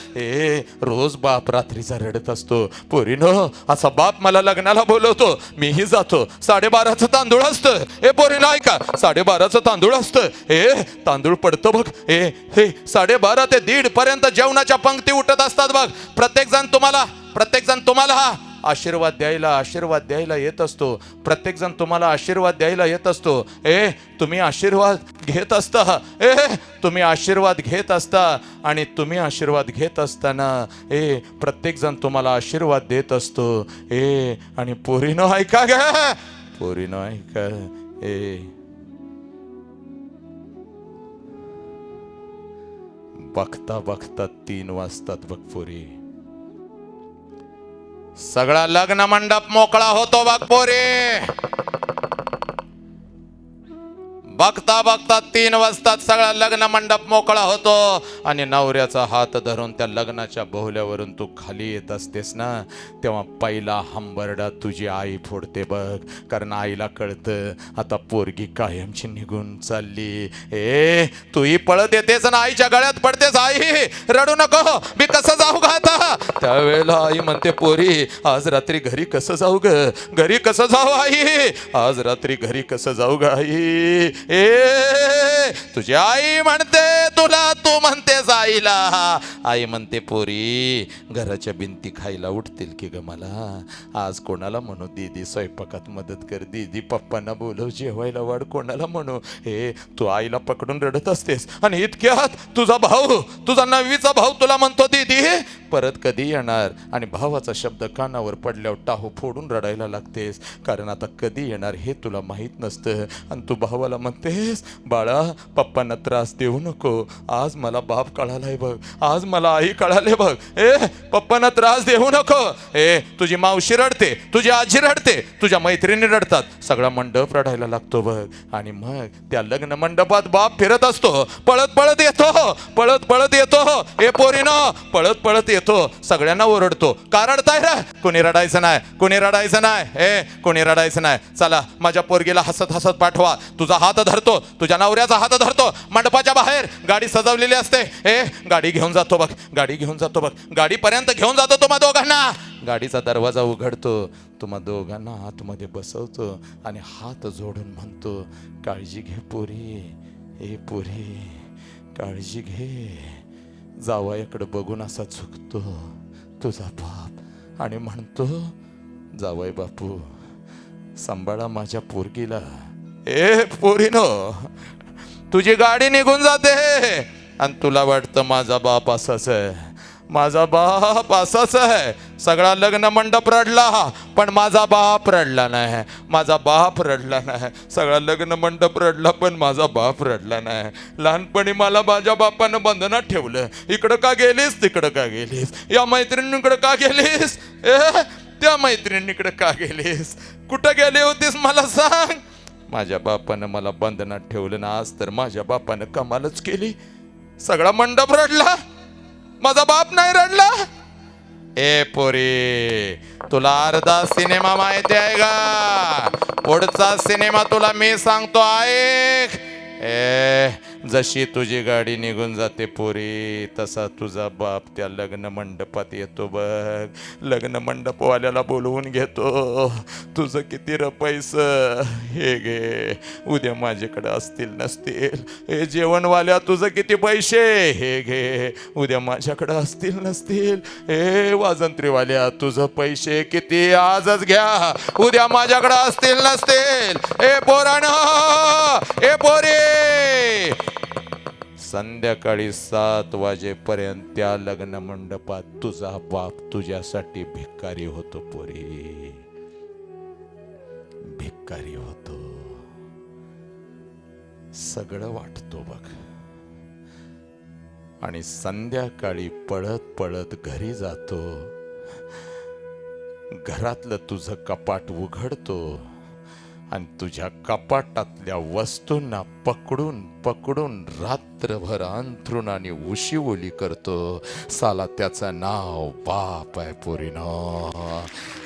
रोज बाप रात्रीचा रडत असतो. पोरीनो असा बाप मला लग्नाला बोलवतो, मीही जातो. 12.5चं तांदूळ असतं. पोरीनो ऐका, 12.5चं तांदूळ असतं. तांदूळ पडतो बघ. 12:30 ते 1:30 पर्यंत जेवणाच्या पंक्ती उठत असतात बघ. प्रत्येक जण तुम्हाला आशीर्वाद द्यायला येत असतो. प्रत्येक जण तुम्हाला आशीर्वाद द्यायला येत असतो. तुम्ही आशीर्वाद घेत असता. तुम्ही आशीर्वाद घेत असता, आणि तुम्ही आशीर्वाद घेत असताना प्रत्येक जण तुम्हाला आशीर्वाद देत असतो. आणि पोरीनो ऐका ग, पोरीनो ऐका, बघता बघता 3 वाजतात बघ पोरी. सगळा लग्न मंडप मोकळा होतो बघ पोरे. बघता बघता 3 वाजता सगळा लग्न मंडप मोकळा होतो आणि नवऱ्याचा हात धरून त्या लग्नाच्या बोहल्यावरून तू खाली येत असतेस ना, तेव्हा पहिला हंबरडा तुझी आई फोडते बघ. कारण आईला कळतं आता पोरगी कायमची निघून चालली. तूही पळत येतेस ना आईच्या गळ्यात पडतेस. आई रडू नको, मी कसं जाऊ ग आता. त्यावेळेला आई म्हणते पोरी आज रात्री घरी कसं जाऊ ग, घरी कसं जाऊ आई, आज रात्री घरी कसं जाऊ ग आई. तुझी आई म्हणते तुला, तू म्हणतेस आईला. आई म्हणते पोरी घराच्या भिंती खायला उठतील की ग मला. आज कोणाला म्हणू दीदी स्वयंपाकात मदत कर, दीदी पप्पांना बोलव जेवायला वाढ, कोणाला म्हणू. तू आईला पकडून रडत असतेस आणि इतक्यात तुझा भाऊ, तुझा 9वीचा भाऊ तुला म्हणतो दीदी परत कधी येणार. आणि भावाचा शब्द कानावर पडल्यावर टाहू फोडून रडायला लागतेस. कारण आता कधी येणार हे तुला माहीत नसतं. आणि तू भावाला म्हणतेस बाळा पप्पांना त्रास देऊ नको, आज मला बाप कळालाय बघ, आज मला आई कळाले बघ. पप्पांना त्रास देऊ नको. तुझी मावशी रडते, तुझी आजी रडते, तुझ्या मैत्रिणी रडतात, सगळा मंडप रडायला लागतो बघ. आणि मग त्या लग्न मंडपात बाप फिरत असतो, पळत पळत येतो, पळत पळत येतो. पोरीनो पळत पळत येतो, सगळ्यांना ओरडतो का रडताय रे. कोणी रडायचं नाही, कोणी रडायचं नाही, कोणी रडायचं नाही. चला माझ्या पोरगीला हसत हसत पाठवा. तुझा हात धरतो, तुझ्या नवऱ्याचा हात धरतो. मंडपाच्या बाहेर गाडी सजवलेली असते. गाडी घेऊन जातो बघ, गाडी घेऊन जातो बघ, गाडीपर्यंत घेऊन जातो तुम्हा दोघांना. गाडीचा दरवाजा उघडतो, तुम्हा दोघांना आतमध्ये बसवतो आणि हात जोडून म्हणतो काळजी घे पोरी, पोरी काळजी घे. जावयाकडे बघून असा झुकतो तुझा बाप आणि म्हणतो जावई बापू सांभाळा माझ्या पोरगीला. पोरीनो तुझी गाडी निघून जाते आणि तुला वाटतं माझा बाप असाच आहे, माझा बाप असाच आहे. सगळा लग्न मंडप रडला पण माझा बाप रडला नाही, माझा बाप रडला नाही. सगळा लग्न मंडप रडला पण माझा बाप रडला नाही. लहानपणी मला माझ्या बापानं बंधनात ठेवलं. इकडं का गेलीस, तिकडं का गेलीस, या मैत्रिणीकडे का गेलीस, त्या मैत्रिणीकडे का गेलीस, कुठं गेली होतीस मला सांग. माझ्या बापानं मला बंधनात ठेवलं ना, आज तर माझ्या बापानं कमालच केली. सगळा मंडप रडला, माझा बाप नाही रडला. पोरी तुला अर्धा सिनेमा माहिती आहे का, पुढचा सिनेमा तुला मी सांगतो ऐक. जशी तुझी गाडी निघून जाते पोरी, तसा तुझा बाप त्या लग्न मंडपात येतो बघ. लग्न मंडपवाल्याला बोलवून घेतो, तुझं किती पैसे हे घे, उद्या माझ्याकडे असतील नसतील. जेवणवाल्या तुझं किती पैसे हे घे, उद्या माझ्याकडे असतील नसतील. वाजंत्रीवाल्या तुझं पैसे किती आजच घ्या, उद्या माझ्याकडे असतील नसतील. पोरांनो, पोरी संध्याकाळी 7 वाजेपर्यंत त्या लग्न मंडपात तुझा बाप तुझ्यासाठी भिकारी होतो पोरी, भिकारी होतो. सगळं वाटतो बघ. आणि संध्याकाळी पळत पळत घरी जातो, घरातलं तुझं कपाट उघडतो आणि तुझ्या कपाटातल्या वस्तूंना पकडून पकडून रात्रभर अंथरून आणि उशीवोली करतो. साला त्याचं नाव बाप आहे पोरीनो,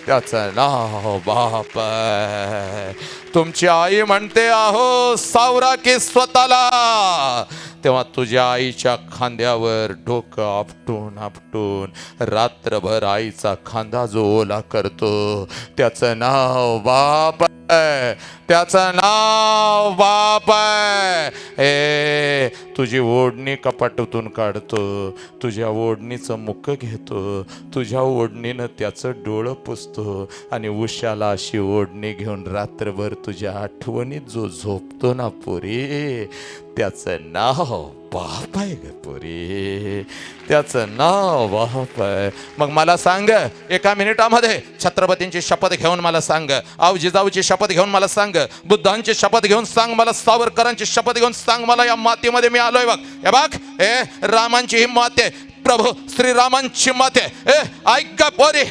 त्याचं नाव बाप आहे. तुमची आई म्हणते आहो सावरा की स्वतःला, तेव्हा तुझ्या आईच्या खांद्यावर डोकं आपटून आपटून रात्रभर आईचा खांदा जो ओला करतो, त्याचं नाव बाप आहे, त्याचं नाव बाप आहे. तुझी ओढणी कपाटातून काढतो, तुझ्या ओढणीचं मुख घेतो, तुझ्या ओढणीनं त्याचं डोळं पुसतो आणि उशाला अशी ओढणी घेऊन रात्रभर तुझ्या आठवणीत जो झोपतो ना पोरी, त्याचं नाव बाप आहे ग पोरी, त्याचं नाव बाप आहे. मग मला सांग, एका मिनिटामध्ये छत्रपतींची शपथ घेऊन मला सांग, आव जिजाऊची शपथ घेऊन मला सांग, बुद्धांची शपथ घेऊन सांग मला, सावरकरांची शपथ घेऊन सांग मला, या मातीमध्ये मी आलोय बघ. हे बघ रामांची ही माती आहे, प्रभू श्रीरामांची माती आहे. ऐक का पोरी,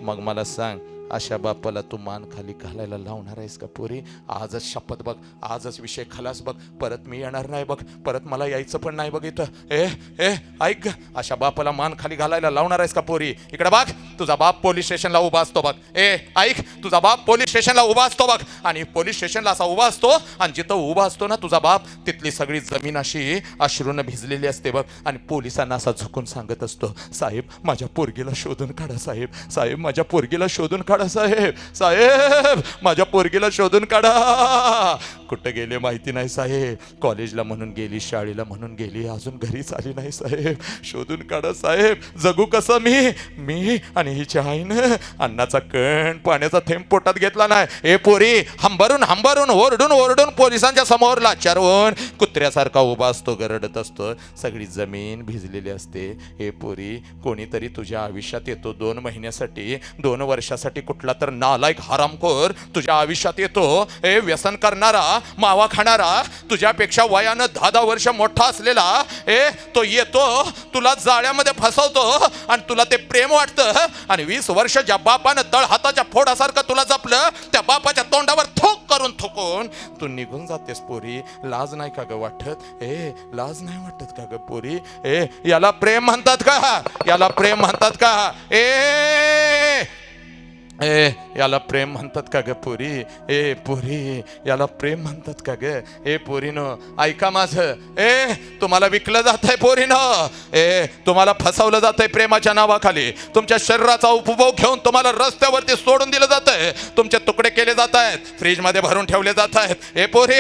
मग मला सांग, अशा बापाला तू मान खाली घालायला लावणार आहेस का पोरी? आजच शपथ बघ, आजच विषय खलास बघ, परत मी येणार नाही बघ, परत मला यायचं पण नाही बघ इथं. ए ए ऐक, अशा बापाला मान खाली घालायला लावणार आहेस का पोरी? इकडे बघ, तुझा बाप पोलीस स्टेशनला उभा असतो बघ. ए ऐक, तुझा बाप पोलीस स्टेशनला उभा असतो बघ, आणि पोलीस स्टेशनला असा उभा असतो, आणि जिथं उभा असतो ना तुझा बाप, तिथली सगळी जमीन अशी अश्रूनं भिजलेली असते बघ, आणि पोलिसांना असा झुकून सांगत असतो, साहेब माझ्या पोरगीला शोधून काढा, साहेब साहेब माझ्या पोरगीला शोधून काढा, साहेब साहेब माझ्या पोरगीला शोधून काढा. कुठं गेले माहिती नाही साहेब, कॉलेजला म्हणून गेली, शाळेला म्हणून गेली, अजून घरीच आली नाही साहेब, शोधून काढा साहेब. जगू कसं मी आणि हिच्या आईनं अन्नाचा कण पाण्याचा थेंब पोटात घेतला नाही. ए पोरी, हंबरून ओरडून पोलिसांच्या समोर लाचारून कुत्र्यासारखा उभा असतो, गरडत असतो, सगळी जमीन भिजलेली असते. ए पोरी, कोणीतरी तुझ्या आयुष्यात येतो 2 महिन्यासाठी, 2 वर्षासाठी, कुठला तर नालायक हरामखोर तुझ्या आयुष्यात येतो. ए व्यसन करणारा, मावा खाणारा, तुझ्यापेक्षा वयानं 10 वर्ष मोठा असलेला, तो येतो, तुला जाळ्यामध्ये फसवतो, आणि तुला ते प्रेम वाटतं, आणि 20 वर्ष ज्या बापानं तळ हाताच्या फोडासारखं तुला जपलं, त्या बापाच्या तोंडावर थूक करून थुकून तू निघून जातेस पोरी. लाज नाही का ग वाटत? लाज नाही वाटत का ग पोरी? याला प्रेम म्हणतात का? याला प्रेम म्हणतात का? याला प्रेम म्हणतात का ग पोरी? पोरी, याला प्रेम म्हणतात का ग? पोरीनो ऐका माझं, तुम्हाला विकलं जात आहे पोरीनो, तुम्हाला फसवलं जात आहे प्रेमाच्या नावाखाली, तुमच्या शरीराचा उपभोग घेऊन तुम्हाला रस्त्यावरती सोडून दिलं जात आहे, तुमचे तुकडे केले जात आहेत, फ्रीज मध्ये भरून ठेवले जात आहेत. पोरी,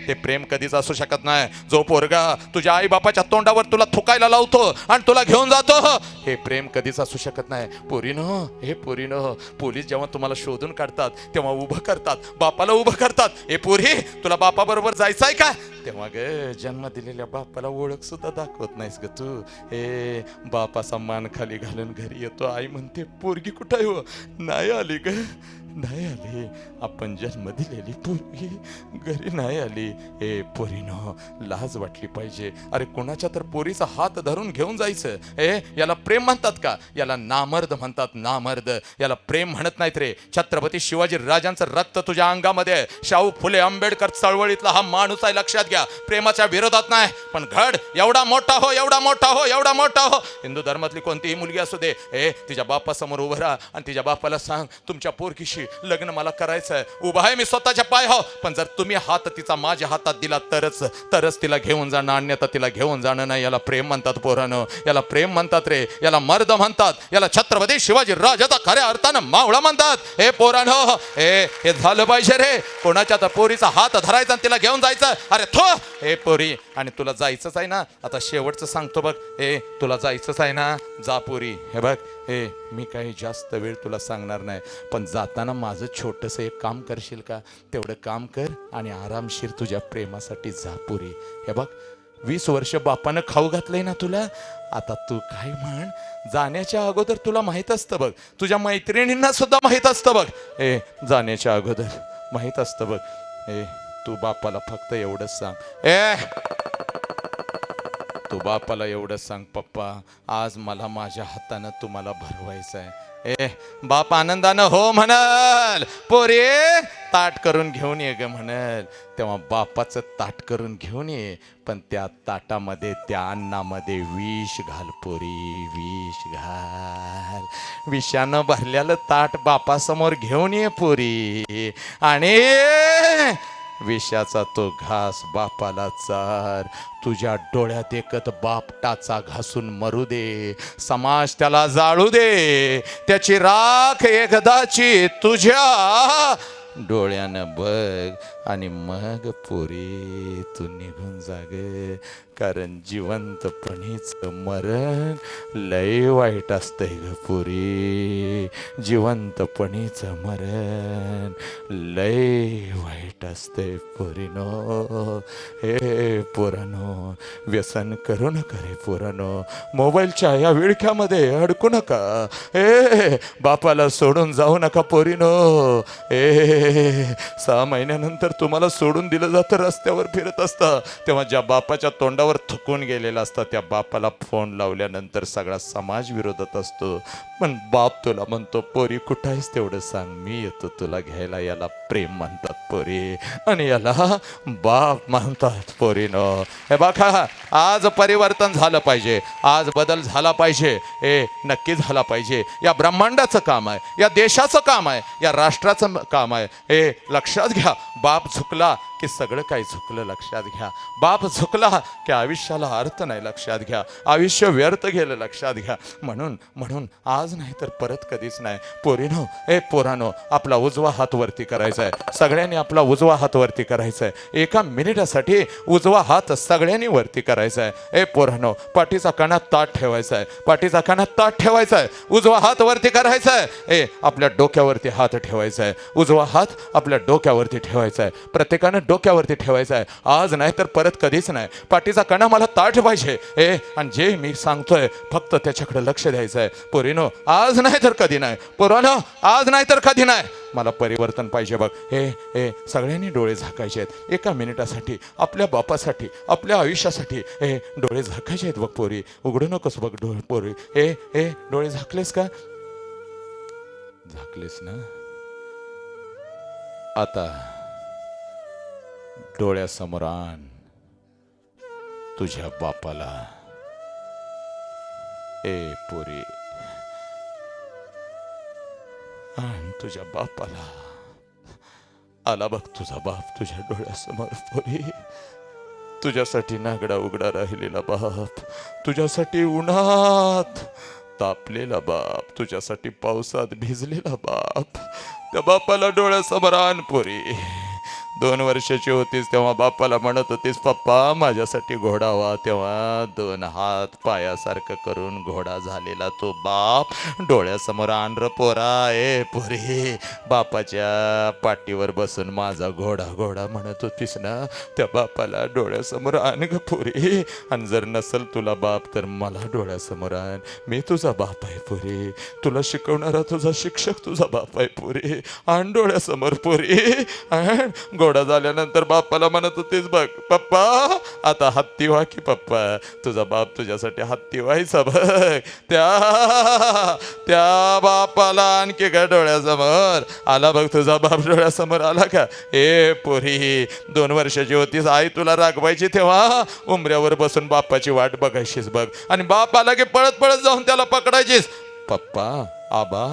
ते प्रेम कधीच असू शकत नाही. जो पोरगा तुझ्या आई बापाच्या तोंडावर तुला थुकायला लावतो आणि तुला घेऊन जातो, हे प्रेम कधीच असू शकत नाही पोरीनो. पोरीनो, पोलीस जेव्हा तुम्हाला शोधून काढतात तेव्हा उभं करतात, बापाला उभं करतात. पोरी, तुला बापा बरोबर जायचं आहे का? तेव्हा ग जन्म दिलेल्या बापाला ओळख सुद्धा दाखवत नाहीस ग तू. बापाचा मान खाली घालून घरी येतो, आई म्हणते पोरगी कुठं आहे हो? नाही आली ग, नाही आली, आपण जन्म दिलेली पोरगी घरी नाही आली. पोरीनो, लाज वाटली पाहिजे. अरे कोणाच्या तर पोरीचा हात धरून घेऊन जायचं, याला प्रेम म्हणतात का? याला नामर्द म्हणतात, नामर्द. याला प्रेम म्हणत नाहीत रे. छत्रपती शिवाजी राजांचं रक्त तुझ्या अंगामध्ये, शाहू फुले आंबेडकर चळवळीतला हा माणूस आहे, लक्षात घ्या. प्रेमाच्या विरोधात नाही, पण घड एवढा मोठा हो, एवढा मोठा हो, एवढा मोठा हो. हिंदू धर्मातली कोणतीही मुलगी असू दे, तिच्या बापासमोर उभं राहा आणि तिच्या बापाला सांग, तुमच्या पोरकीशी लग्न मला करायचं आहे, उभा आहे मी स्वतःच्या पाय हो, पण जर तुम्ही हात तिचा माझ्या हातात दिला तरच तिला घेऊन जाणं, अन्यथा तिला घेऊन जाणं नाही. याला प्रेम म्हणतात पोरानं, याला प्रेम म्हणतात रे, याला मर्द म्हणतात, याला छत्रपती शिवाजी राजाचा खऱ्या अर्थानं मावळा म्हणतात. पोरानं, हे झालं पाहिजे रे. कोणाच्या तर पोरीचा हात धरायचा आणि तिला घेऊन जायचं. अरे थो, पोरी, आणि तुला जायचंच आहे ना, आता शेवटचं सांगतो बघ, तुला जायचंच आहे ना, जा पोरी. हे बघ, मी काही जास्त वेळ तुला सांगणार नाही, पण जाताना माझं छोटंसं एक काम करशील का? तेवढं काम कर आणि आरामशीर तुझ्या प्रेमासाठी जा पोरी. हे बघ, 20 वर्ष बापानं खाऊ घातलंय ना तुला, आता तू काय म्हण, जाण्याच्या अगोदर तुला माहित असतं बघ, तुझ्या मैत्रिणींना सुद्धा माहित असतं बघ, जाण्याच्या अगोदर माहित असतं बघ. तू बापाला फक्त एवढंच सांग, तू बापाला एवढंच सांग, पप्पा आज मला माझ्या हातानं तुम्हाला भरवायचं आहे. बाप आनंदानं हो म्हणाल, पोरी ताट करून घेऊन ये ग म्हणाल, तेव्हा बापाचं ताट करून घेऊन ये, पण त्या ताटामध्ये, त्या अन्नामध्ये विष घाल पोरी, विष घाल. विषानं भरलेलं ताट बापासमोर घेऊन ये पोरी, आणि विषाचा तो घास बापाला चार. तुझ्या डोळ्यात एकत बाप टाचा घासून मरू दे, समाज त्याला जाळू दे, त्याची राख एकदाची तुझ्या डोळ्यानं बघ, आणि मग पोरी तू निघून जाग, कारण जिवंतपणीच मरण लय वाईट असतंय ग पोरी, जिवंतपणीच मरण लय वाईट असतंय पोरीनो. पोरानो, व्यसन करू नका रे पोरानो, मोबाईलच्या या विळख्यामध्ये अडकू नका, बापाला सोडून जाऊ नका पोरीनो. 6 महिन्यानंतर नंतर तुम्हाला सोडून दिलं जातं, रस्त्यावर फिरत असतं, तेव्हा ज्या बापाच्या तोंडावर थकून गेलेला असतं त्या बापाला फोन लावल्यानंतर सगळा समाज विरोधात असतो. पण बाप तुला म्हणतो, पोरी कुठं आहेस तेवढं सांग, मी येतो तुला घ्यायला. याला प्रेम म्हणतात पोरी, आणि याला बाप म्हणतात पोरीनं. हे बघा, आज परिवर्तन झालं पाहिजे, आज बदल झाला पाहिजे, हे नक्की झाला पाहिजे. या ब्रह्मांडाचं काम आहे, या देशाचं काम आहे, या राष्ट्राचं काम आहे. हे लक्षात घ्या. बाप झुकला की सगळं काही झुकलं, लक्षात घ्या. बाप झुकला की आयुष्याला अर्थ नाही, लक्षात घ्या. आयुष्य व्यर्थ गेलं, लक्षात घ्या. म्हणून म्हणून आज नाही तर परत कधीच नाही. पोरीनो, पोरानो, आपला उजवा हात वरती करायचा आहे. सगळ्यांनी आपला उजवा हात वरती करायचा आहे. एका मिनिटासाठी उजवा हात सगळ्यांनी वरती करायचा आहे. पोरानो, पाठीचा कणात ताट ठेवायचा आहे, पाठीचा कणात ताट ठेवायचा आहे, उजवा हात वरती करायचा आहे. आपल्या डोक्यावरती हात ठेवायचा आहे, उजवा हात आपल्या डोक्यावरती ठेवायचा आहे. प्रत्येकानं डोक्यावरती ठेवायचा आहे. आज नाही तर परत कधीच नाही. पाठीचा कणा मला ताट पाहिजे. आणि जे मी सांगतोय फक्त त्याच्याकडे लक्ष द्यायचं आहे. पोरीनो, आज नाही तर कधी नाही. पोरानो, आज नाही तर कधी नाही. मला परिवर्तन पाहिजे बघ. सगळ्यांनी डोळे झाकायचे आहेत एका मिनिटासाठी, आपल्या बापासाठी, आपल्या आयुष्यासाठी. डोळे झाकायचे आहेत बघ पोरी, उघडू नकोस बघ डोळे पोरी. डोळे झाकलेस का? झाकलेस ना? आता डोळ्यासमोर आण तुझ्या बापाला. पोरी, आण तुझ्या बापाला. आला बघ तुझा बाप तुझ्या डोळ्यासमोर पोरी. तुझ्यासाठी नागडा उघडा राहिलेला बाप, तुझ्यासाठी उन्हात तापलेला बाप, तुझ्यासाठी पावसात भिजलेला बाप. त्या बापाला डोळ्यासमोर आण पोरी. 2 वर्षाची होतीस तेव्हा बापाला म्हणत होतीस, पप्पा माझ्यासाठी घोडा व्हा. तेव्हा 2 हात पायासारखं करून घोडा झालेला तो बाप डोळ्यासमोर आण र पोरा. पोरी, बापाच्या पाठीवर बसून माझा घोडा घोडा म्हणत होतीस ना, त्या बापाला डोळ्यासमोर आण ग पोरी. आणि जर नसल तुला बाप तर मला डोळ्यासमोर आण. मी तुझा बाप आहे पोरी, तुला शिकवणारा तुझा शिक्षक तुझा बाप आहे पोरी. आण डोळ्यासमोर पोरी, आण. घोडा झाल्यानंतर बाप्पाला म्हणत होतीस बघ, पप्पा आता हत्ती व्हा की पप्पा. तुझा बाप तुझ्यासाठी हत्ती व्हायचा बघ. त्या बापाला आणखी का डोळ्यासमोर आला बघ. तुझा बाप डोळ्यासमोर आला का? पोरी, 2 वर्षाची होतीस, आई तुला रागवायची तेव्हा उंबऱ्यावर बसून बापाची वाट बघायचीस बघ. आणि बाप आला की पळत पळत जाऊन त्याला पकडायचीस. पप्पा, आबा,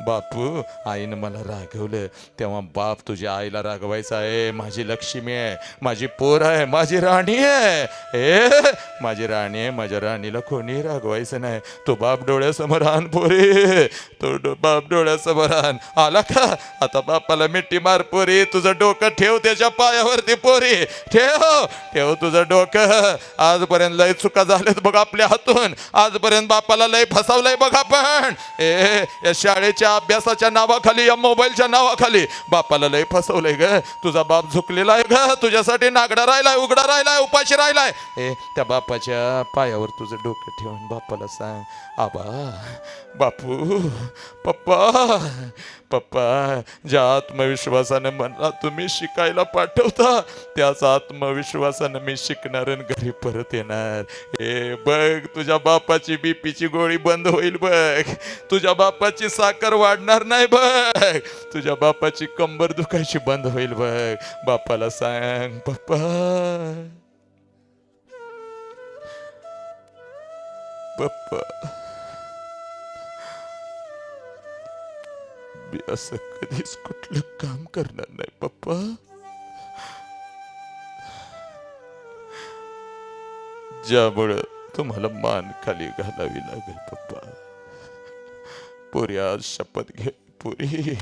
बापू, आईनं मला रागवलं तेव्हा बाप तुझ्या आईला रागवायचा. माझी लक्ष्मी आहे, माझी पोर आहे, माझी राणी आहे. माझी राणी आहे, माझ्या राणीला कोणी रागवायचं नाही. तो बाप डोळ्यासमोर आण पोरी, तो बाप डोळ्यासमोर आण. आला का? आता बापाला मिठी मार पोरी. तुझं डोकं ठेव त्याच्या पायावरती पोरी, ठेव ठेव तुझं डोकं. आजपर्यंत लय चुका झाल्यात बघ आपल्या हातून, आजपर्यंत बापाला लय फसवलंय बघ आपण. या शाळेच्या अभ्यासाच्या नावाखाली, या मोबाईलच्या नावाखाली बापाला लय फसवलंय ग. तुझा बाप झुकलेला आहे ग, तुझ्यासाठी नागडा राहिलाय, उघडा राहिलाय, उपाशी राहिलाय. त्या बापाच्या पायावर तुझं डोकं ठेवून बापाला सांग, आबा, बापू, पप्पा, पप्पा. ज्या आत्मविश्वासानं मला तुम्ही शिकायला पाठवता त्याच आत्मविश्वासानं मी शिकणार आणि घरी परत येणार. बघ, तुझ्या बापाची बीपीची गोळी बंद होईल बघ, तुझ्या बापाची साखर वाढणार नाही बघ, तुझ्या बापाची कंबर दुखायची बंद होईल बघ. बापाला सांग, पप्पा, पप्पा, मी असं कधीच कुठलं काम करणार नाही पप्पा. ज्यामुळं तुम्हाला मान खाली घालावी लागेल पप्पा. पुरी, आज शपथ घे पुरी.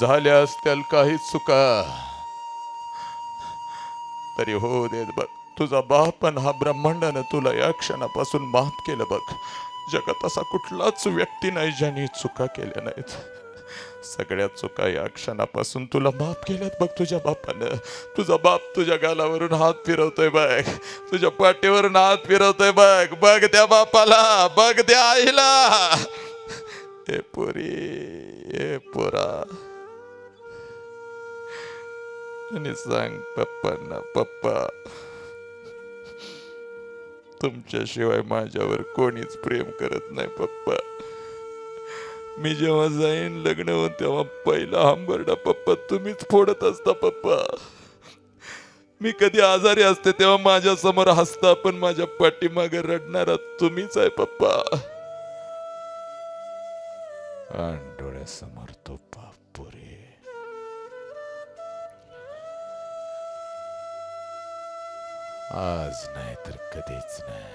झाल्या असत्याल काही चुका तरी हो देत बघ. तुझा बाप आणि हा ब्रह्मांडानं तुला या क्षणापासून माफ केलं बघ. जगात असा कुठलाच व्यक्ती नाही ज्याने चुका केल्या नाहीत. सगळ्या चुका या क्षणापासून तुला माफ केल्यात बघ तुझ्या बापानं. तुझा बाप तुझ्या गालावरून हात फिरवतोय बघ, तुझ्या पाठीवरून हात फिरवतोय बघ. बघ त्या बापाला, बघ त्या आईला. ए पोरी, ए पोरा, आणि सांग पप्पांना, पप्पा तुमच्याशिवाय माझ्यावर कोणीच प्रेम करत नाही पप्पा. मी जेव्हा जाईन लग्न होऊन तेव्हा पहिला हंबरडा पप्पा तुम्हीच फोडत असता पप्पा. मी कधी आजारी असते तेव्हा माझ्या समोर हसता, पण माझ्या पाठीमागे रडणारा तुम्हीच आहे पप्पा. आणि डोळ्यासमोर तो बापुरे. आज नाही तर कधीच नाही.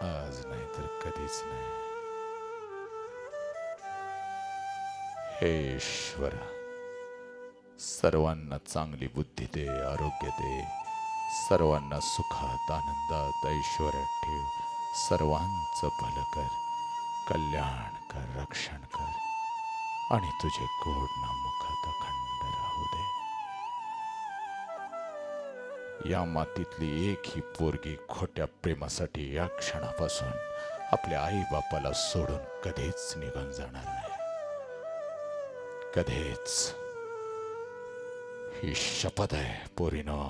आज नाही तर कधीच नाही. हे ईश्वरा, सर्वांना चांगली बुद्धी दे, आरोग्य दे, सर्वांना सुखात आनंदात ऐश्वर्यात ठेव, सर्वांचं भलं कर, कल्याण कर, रक्षण कर आणि तुझे गोड नाम मुखात अखंड राहू दे. या मातीतली एक ही पोरगी खोट्या प्रेमासाठी या क्षणापासून आपल्या आई बापाला सोडून कधीच निघून जाणार नाही. कधीच. ही शपथ आहे पोरीनो.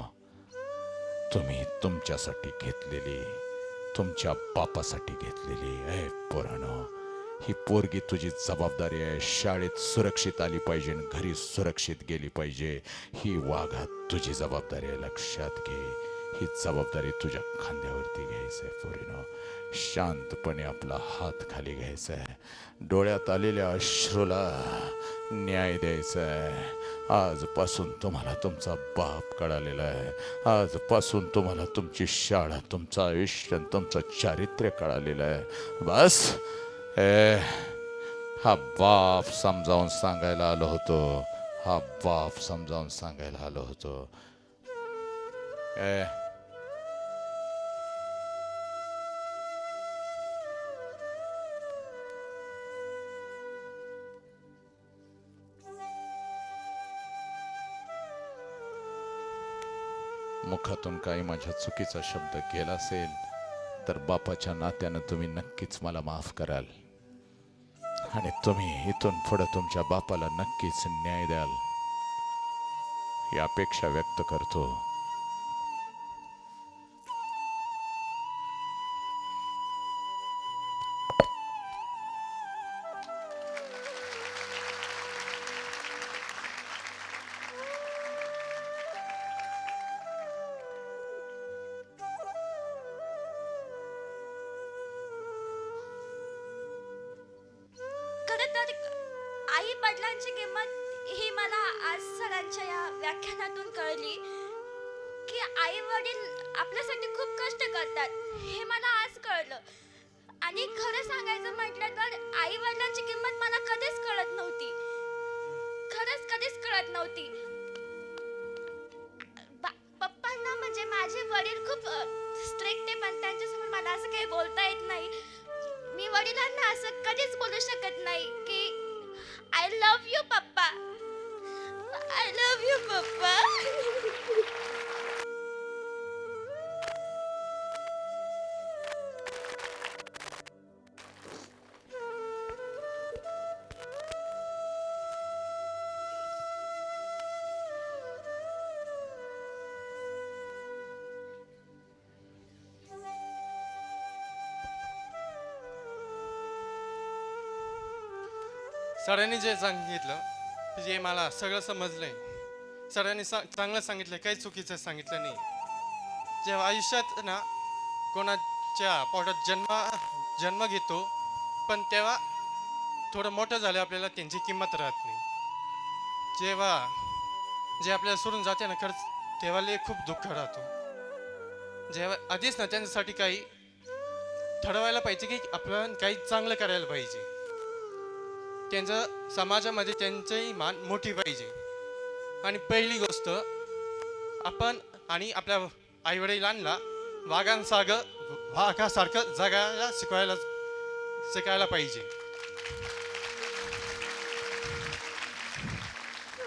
तुम्ही तुमच्यासाठी घेतलेली, तुमच्या बापासाठी घेतलेली. ए पोरानो, ही पोरगी तुझी जबाबदारी आहे. शाळेत सुरक्षित आली पाहिजे, घरी सुरक्षित गेली पाहिजे. ही वाघात तुझी जबाबदारी आहे. लक्षात घे, ही जबाबदारी तुझ्या खांद्यावरती घ्यायचं आहे पोरीनो. शांतपणे आपला हात खाली घ्यायचा आहे. डोळ्यात आलेल्या अश्रूला न्याय द्यायचा आहे. आजपासून तुम्हाला तुमचा बाप कळालेला आहे. आजपासून तुम्हाला तुमची शाळा, तुमचं आयुष्य, तुमचं चारित्र्य कळालेलं आहे. बस हा बाप समजावून सांगायला आलो होतो. हा बाप समजावून सांगायला आलो होतो. मुखातून काही माझ्या चुकीचा शब्द गेला असेल तर बापाच्या नात्यानं तुम्ही नक्कीच मला माफ कराल आणि तुम्ही इथून पुढे तुमच्या बापाला नक्कीच न्याय द्याल ही अपेक्षा व्यक्त करतो. आई वडिलांची किंमत ही मला आज सरांच्या या व्याख्यानातून कळली की आई वडील आपल्यासाठी खूप कष्ट करतात हे मला आज कळलं. आणि खरं सांगायचं म्हटलं तर आई वडिलांची किंमत मला कधीच कळत नव्हती. खरंच कधीच कळत नव्हती. पप्पांना म्हणजे माझे वडील खूप स्ट्रिक्ट आहे, पण त्यांच्यासमोर मला असं काही बोलता येत नाही. मी वडिलांना असं कधीच बोलू शकत नाही की I love you, Papa. I love you, Papa. सरांनी जे सांगितलं जे मला सगळं समजलंय. सरांनी चांगलं सांगितलं, काही चुकीचं सांगितलं नाही. जेव्हा आयुष्यात ना कोणाच्या पोटात जन्म घेतो, पण तेव्हा थोडं मोठं झालं आपल्याला त्यांची किंमत राहत नाही. जेव्हा जे आपल्याला सोडून जाते ना खरंच तेव्हा लय खूप दुःख राहतो. जेव्हा आधीच ना त्यांच्यासाठी काही ठरवायला पाहिजे की आपण काही चांगलं करायला पाहिजे. त्यांचं समाजामध्ये त्यांचंही मान मोठी पाहिजे. आणि पहिली गोष्ट आपण आणि आपल्या आईवडिलांना वाघासारखं जगायला शिकायला पाहिजे.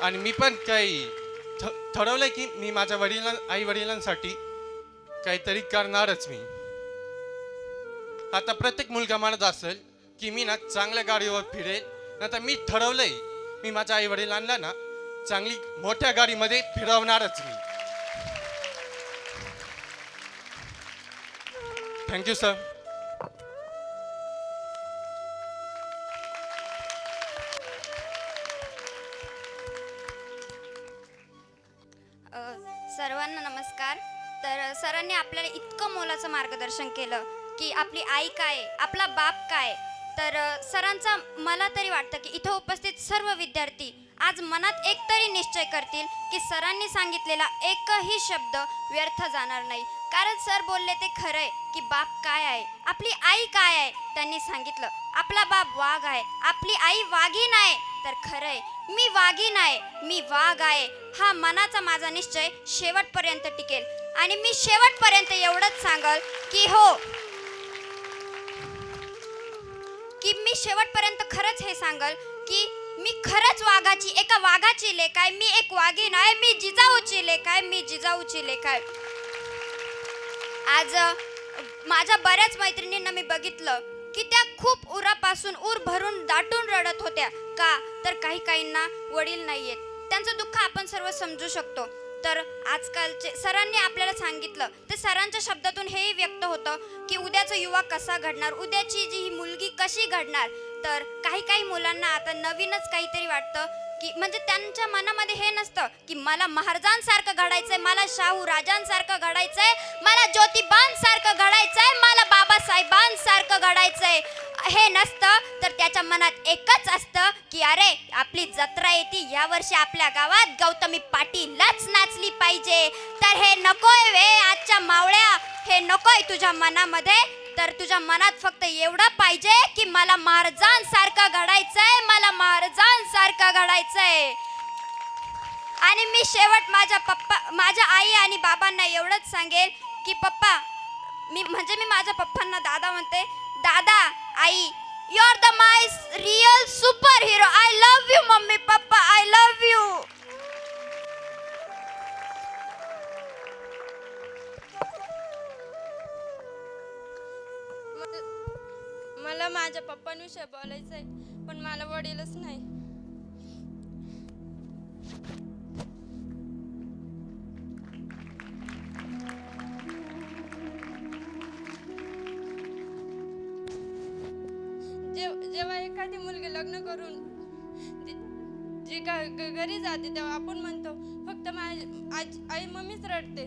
आणि मी पण काही ठरवलंय की मी माझ्या आई वडिलांसाठी काहीतरी करणारच. मी आता प्रत्येक मुलगा म्हणत असेल की मी ना चांगल्या गाडीवर फिरेल. नंतर मी ठरवलंय, मी माझ्या आई वडिलांना ना चांगली मोठ्या गाडीमध्ये फिरवणारच मी. Thank you sir. सर्वांना नमस्कार. तर सरांनी आपल्याला इतकं मोलाचं मार्गदर्शन केलं की आपली आई काय, आपला बाप काय. तर सरांचा मला तरी वाटतं की इथं उपस्थित सर्व विद्यार्थी आज मनात एक तरी निश्चय करतील की सरांनी सांगितलेला एकही शब्द व्यर्थ जाणार नाही. कारण सर बोलले ते खरं आहे की बाप काय आहे, आपली आई काय आहे. त्यांनी सांगितलं आपला बाप वाघ आहे, आपली आई वाघीण आहे. तर खरं आहे, मी वाघीण आहे, मी वाघ आहे. हा मनाचा माझा निश्चय शेवटपर्यंत टिकेल. आणि मी शेवटपर्यंत एवढंच सांगल की हो, की मी शेवटपर्यंत खरंच हे सांगल की मी खरंच वाघाची, एका वाघाची लेक आहे. मी एक वाघीण आहे, मी जिजाऊची लेक आहे, मी जिजाऊची लेक आहे. आज माझ्या बऱ्याच मैत्रिणींना मी बघितलं की त्या खूप उरापासून उर भरून दाटून रडत होत्या. का तर काही काहींना वडील नाही आहेत. त्यांचं दुःख आपण सर्व समजू शकतो. तर आजकालचे सरांनी आपल्याला सांगितलं, ते सरांच्या शब्दातून हेही व्यक्त होतं की उद्याचा युवा कसा घडणार, उद्याची जी ही मुलगी कशी घडणार. तर काही मुलांना आता नवीनच काहीतरी वाटतं की म्हणजे त्यांच्या मनामध्ये हे नसतं की मला महाराजांसारखं घडायचंय, मला शाहू राजांसारखं घडायचंय, मला ज्योतिबांसारखं घडायचंय, मला बाबासाहेबांसारखं घडायचंय. हे नसतं. तर त्याच्या मनात एकच असतं की अरे आपली जत्रा येते यावर्षी आपल्या गावात गौतमी पाटीलच नाचली पाहिजे. तर हे नकोय वे आजच्या मावळ्या, हे नकोय तुझ्या मनामध्ये. तर तुझ्या मनात फक्त एवढं पाहिजे की मला महाराजांसारखं घडायचंय, मला महाराजांसारखं घडायचंय. आणि मी शेवट माझ्या आई आणि बाबांना एवढंच सांगेल की पप्पा, मी माझ्या पप्पांना दादा म्हणते. दादा, आई, you are the my real super hero. I love you mummy papa, I love you. मला माझ्या पप्पांविषयी बोलायचंय, पण मला वडीलच नाही. जेव्हा एखादी मुलगी लग्न करून जी घरी जाते तेव्हा आपण म्हणतो फक्त आई मम्मीच रडते,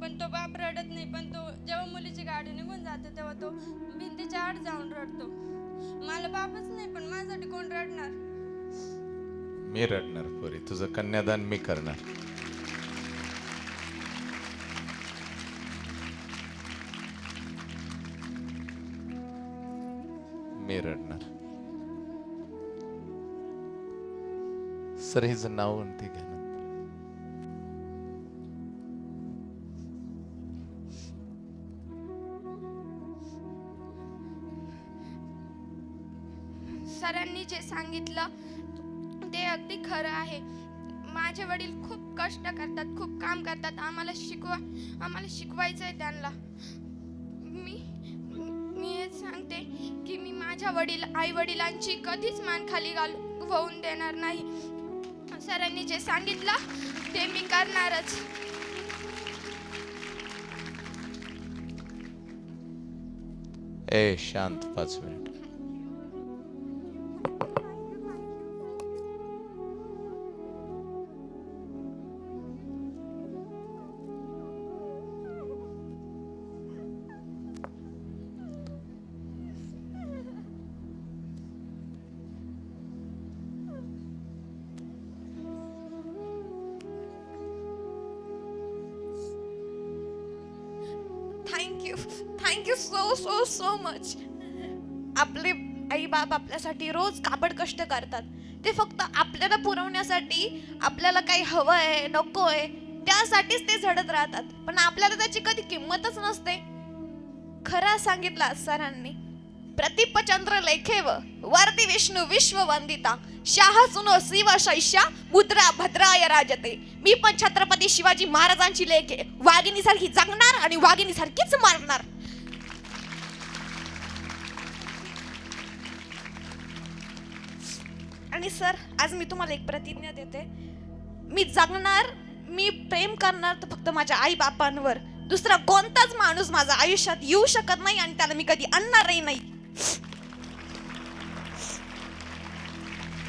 पण तो बाप रडत नाही. पण तो जेव्हा मुलीची गाडी निघून जाते तेव्हा तो भिंतीच्या आड जाऊन रडतो. मला बापच नाही, पण माझ्यासाठी कोण रडणार? मी रडणार पोरी, तुझं कन्यादान मी करणार. मी रडणार. सर हिचं नाव कोणते घ्या. सरांनी जे सांगितलं ते अगदी खरं आहे. माझे वडील खूप कष्ट करतात, खूप काम करतात. आम्हाला शिकवायचं आहे त्यांना. मी हेच सांगते की मी माझ्या आई वडिलांची कधीच मान खाली होऊन देणार नाही. सरांनी जे सांगितलं ते मी करणारच. ए शांत, 5 मिनिट. Thank you so much. आपले आई बाप आपल्यासाठी रोज काबड कष्ट करतात. ते फक्त आपल्याला पुरवण्यासाठी, आपल्याला काही हवं आहे नको आहे त्यासाठीच ते झडत राहतात, पण आपल्याला त्याची कधी किंमतच नसते. खरं सांगितलं सरांनी. प्रतिपचंद्र लेखेव वरती विष्णू विश्ववंदिता शाह सुनो शिव शैष्या मुद्रा भद्राय राजते. मी पण छत्रपती शिवाजी महाराजांची लेख आहे. वाघिणीसारखी जगणार आणि वाघिणीसारखीच मारणार. आणि सर आज मी तुम्हाला एक प्रतिज्ञा देते, मी जगणार, मी प्रेम करणार तर फक्त माझ्या आई बापांवर. दुसरा कोणताच माणूस माझ्या आयुष्यात येऊ शकत नाही आणि त्याला मी कधी आणणारही नाही.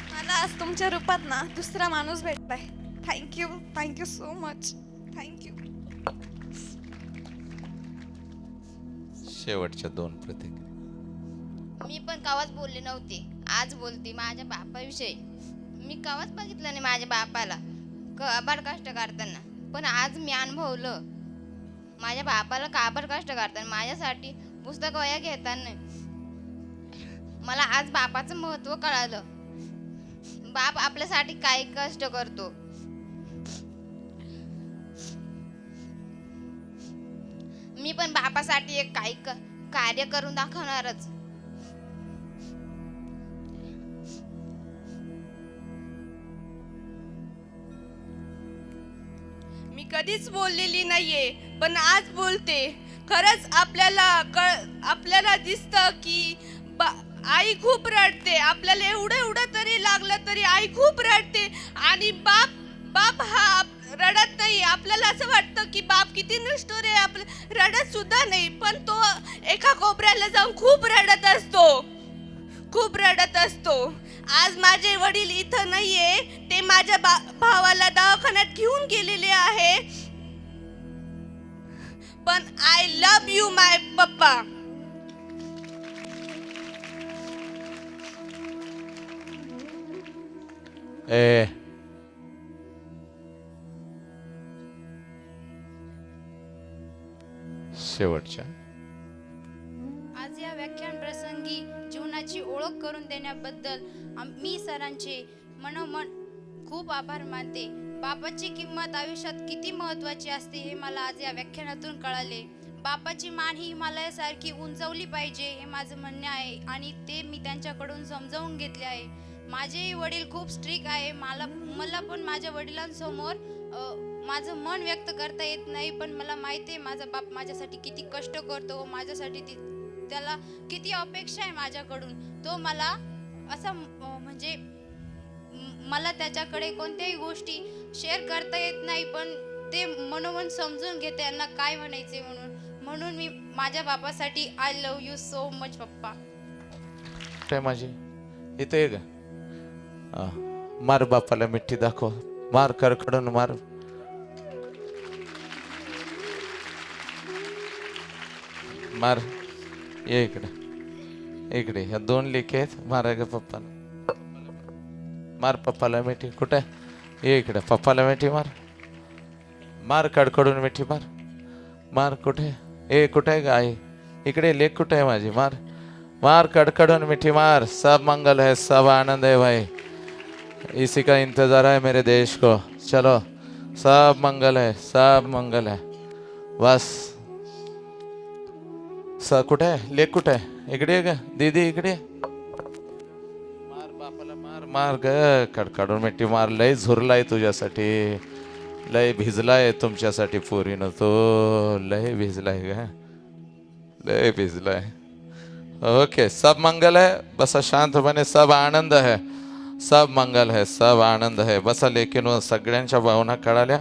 मला आज तुमच्या रूपात ना दुसरा माणूस भेटलाय. Thank you so much. थँक्यू. शेवटच्या 2 प्रतिज्ञा. मी पण कवाच बोलले नव्हते, आज बोलते माझ्या बापाविषयी. मी कवाच बघितलं नाही माझ्या बापाला काबाड कष्ट करताना, पण आज मी अनुभवलं माझ्या बापाला काबाड कष्ट करताना, माझ्यासाठी पुस्तक वह्या घेताना. मला आज बापाचं महत्त्व कळालं. बाप आपल्यासाठी काय कष्ट करतो. मी पण बापासाठी एक काही कार्य करून दाखवणारच. मी कधीच बोललेली नाहीये, पण आज बोलते. खरंच आपल्याला दिसतं की आई खूप रडते. आपल्याला एवढं तरी लागलं तरी आई खूप रडते आणि बाप हा रडत नाही. आपल्याला असं वाटतं की बाप किती निष्ठुर आहे, आपलं रडत सुद्धा नाही, पण तो एका कोपऱ्याला जाऊन खूप रडत असतो. आज माझे वडील इथं नाहीये, ते माझ्या भावाला दवाखान्यात घेऊन गेलेले आहे. पण आय लव्ह यू माय पप्पा. ए शेवटच्या. आज या व्याख्यान प्रसंगी जीवनाची ओळख करून देण्याबद्दल मी सरांचे मनोमन खूप आभार मानते. बापाची किंमत आयुष्यात किती महत्त्वाची असते हे मला आज या व्याख्यानातून कळाले. बापाची मान ही हिमालयासारखी उंचवली पाहिजे हे माझं म्हणणे आहे आणि ते मी त्यांच्याकडून समजावून घेतले आहे. माझे वडील खूप स्ट्रिक्ट आहे. मला पण माझ्या वडिलांसमोर माझं मन व्यक्त करता येत नाही, पण मला माहिती आहे माझा बाप माझ्यासाठी किती कष्ट करतो, माझ्यासाठी त्याला किती अपेक्षा आहे माझ्याकडून. तो मला असं म्हणजे मला त्याच्याकडे कोणत्याही गोष्टी शेअर करता येत नाही, पण ते मनोमन समजून घेते यांना काय म्हणायचे म्हणून मी माझ्या बापासाठी I love you so much papa. काय माझी इथे ये ग. मार बापाला मिठी दाखव. मार कडकडून मार. मार. ये इकडे ह्या 2 लेकी आहेत. मारा ग पप्पाला. मार पप्पाला मिठी. कुठे ये इकडे. पप्पाला मिठी मार. मार कडकडून मिठी मार. मार. कुठे कुठे आहे ग आई? इकडे लेक कुठे आहे माझी? मार कडकडून मिठी मार. सब मंगल है, सब आनंद है भाई. इसी का इंतजार है मेरे देश को. चलो सब मंगल है, सब मंगल है. बस कुठे आहे लेक? कुठे आहे? इकडे ग दीदी. इकडे मार बापाला. मार ग कडकडून मिठी मार. लय झुरलाय तुझ्यासाठी, लय भिजलाय तुमच्यासाठी पोरीनं. तो लय भिजलाय ग, लय भिजलाय. ओके. सब मंगल है. बसा शांतपणे. सब आनंद है, सब मंगल है, सब आनंद है. बसा. लेकिन सगळ्यांच्या भावना कळाल्या.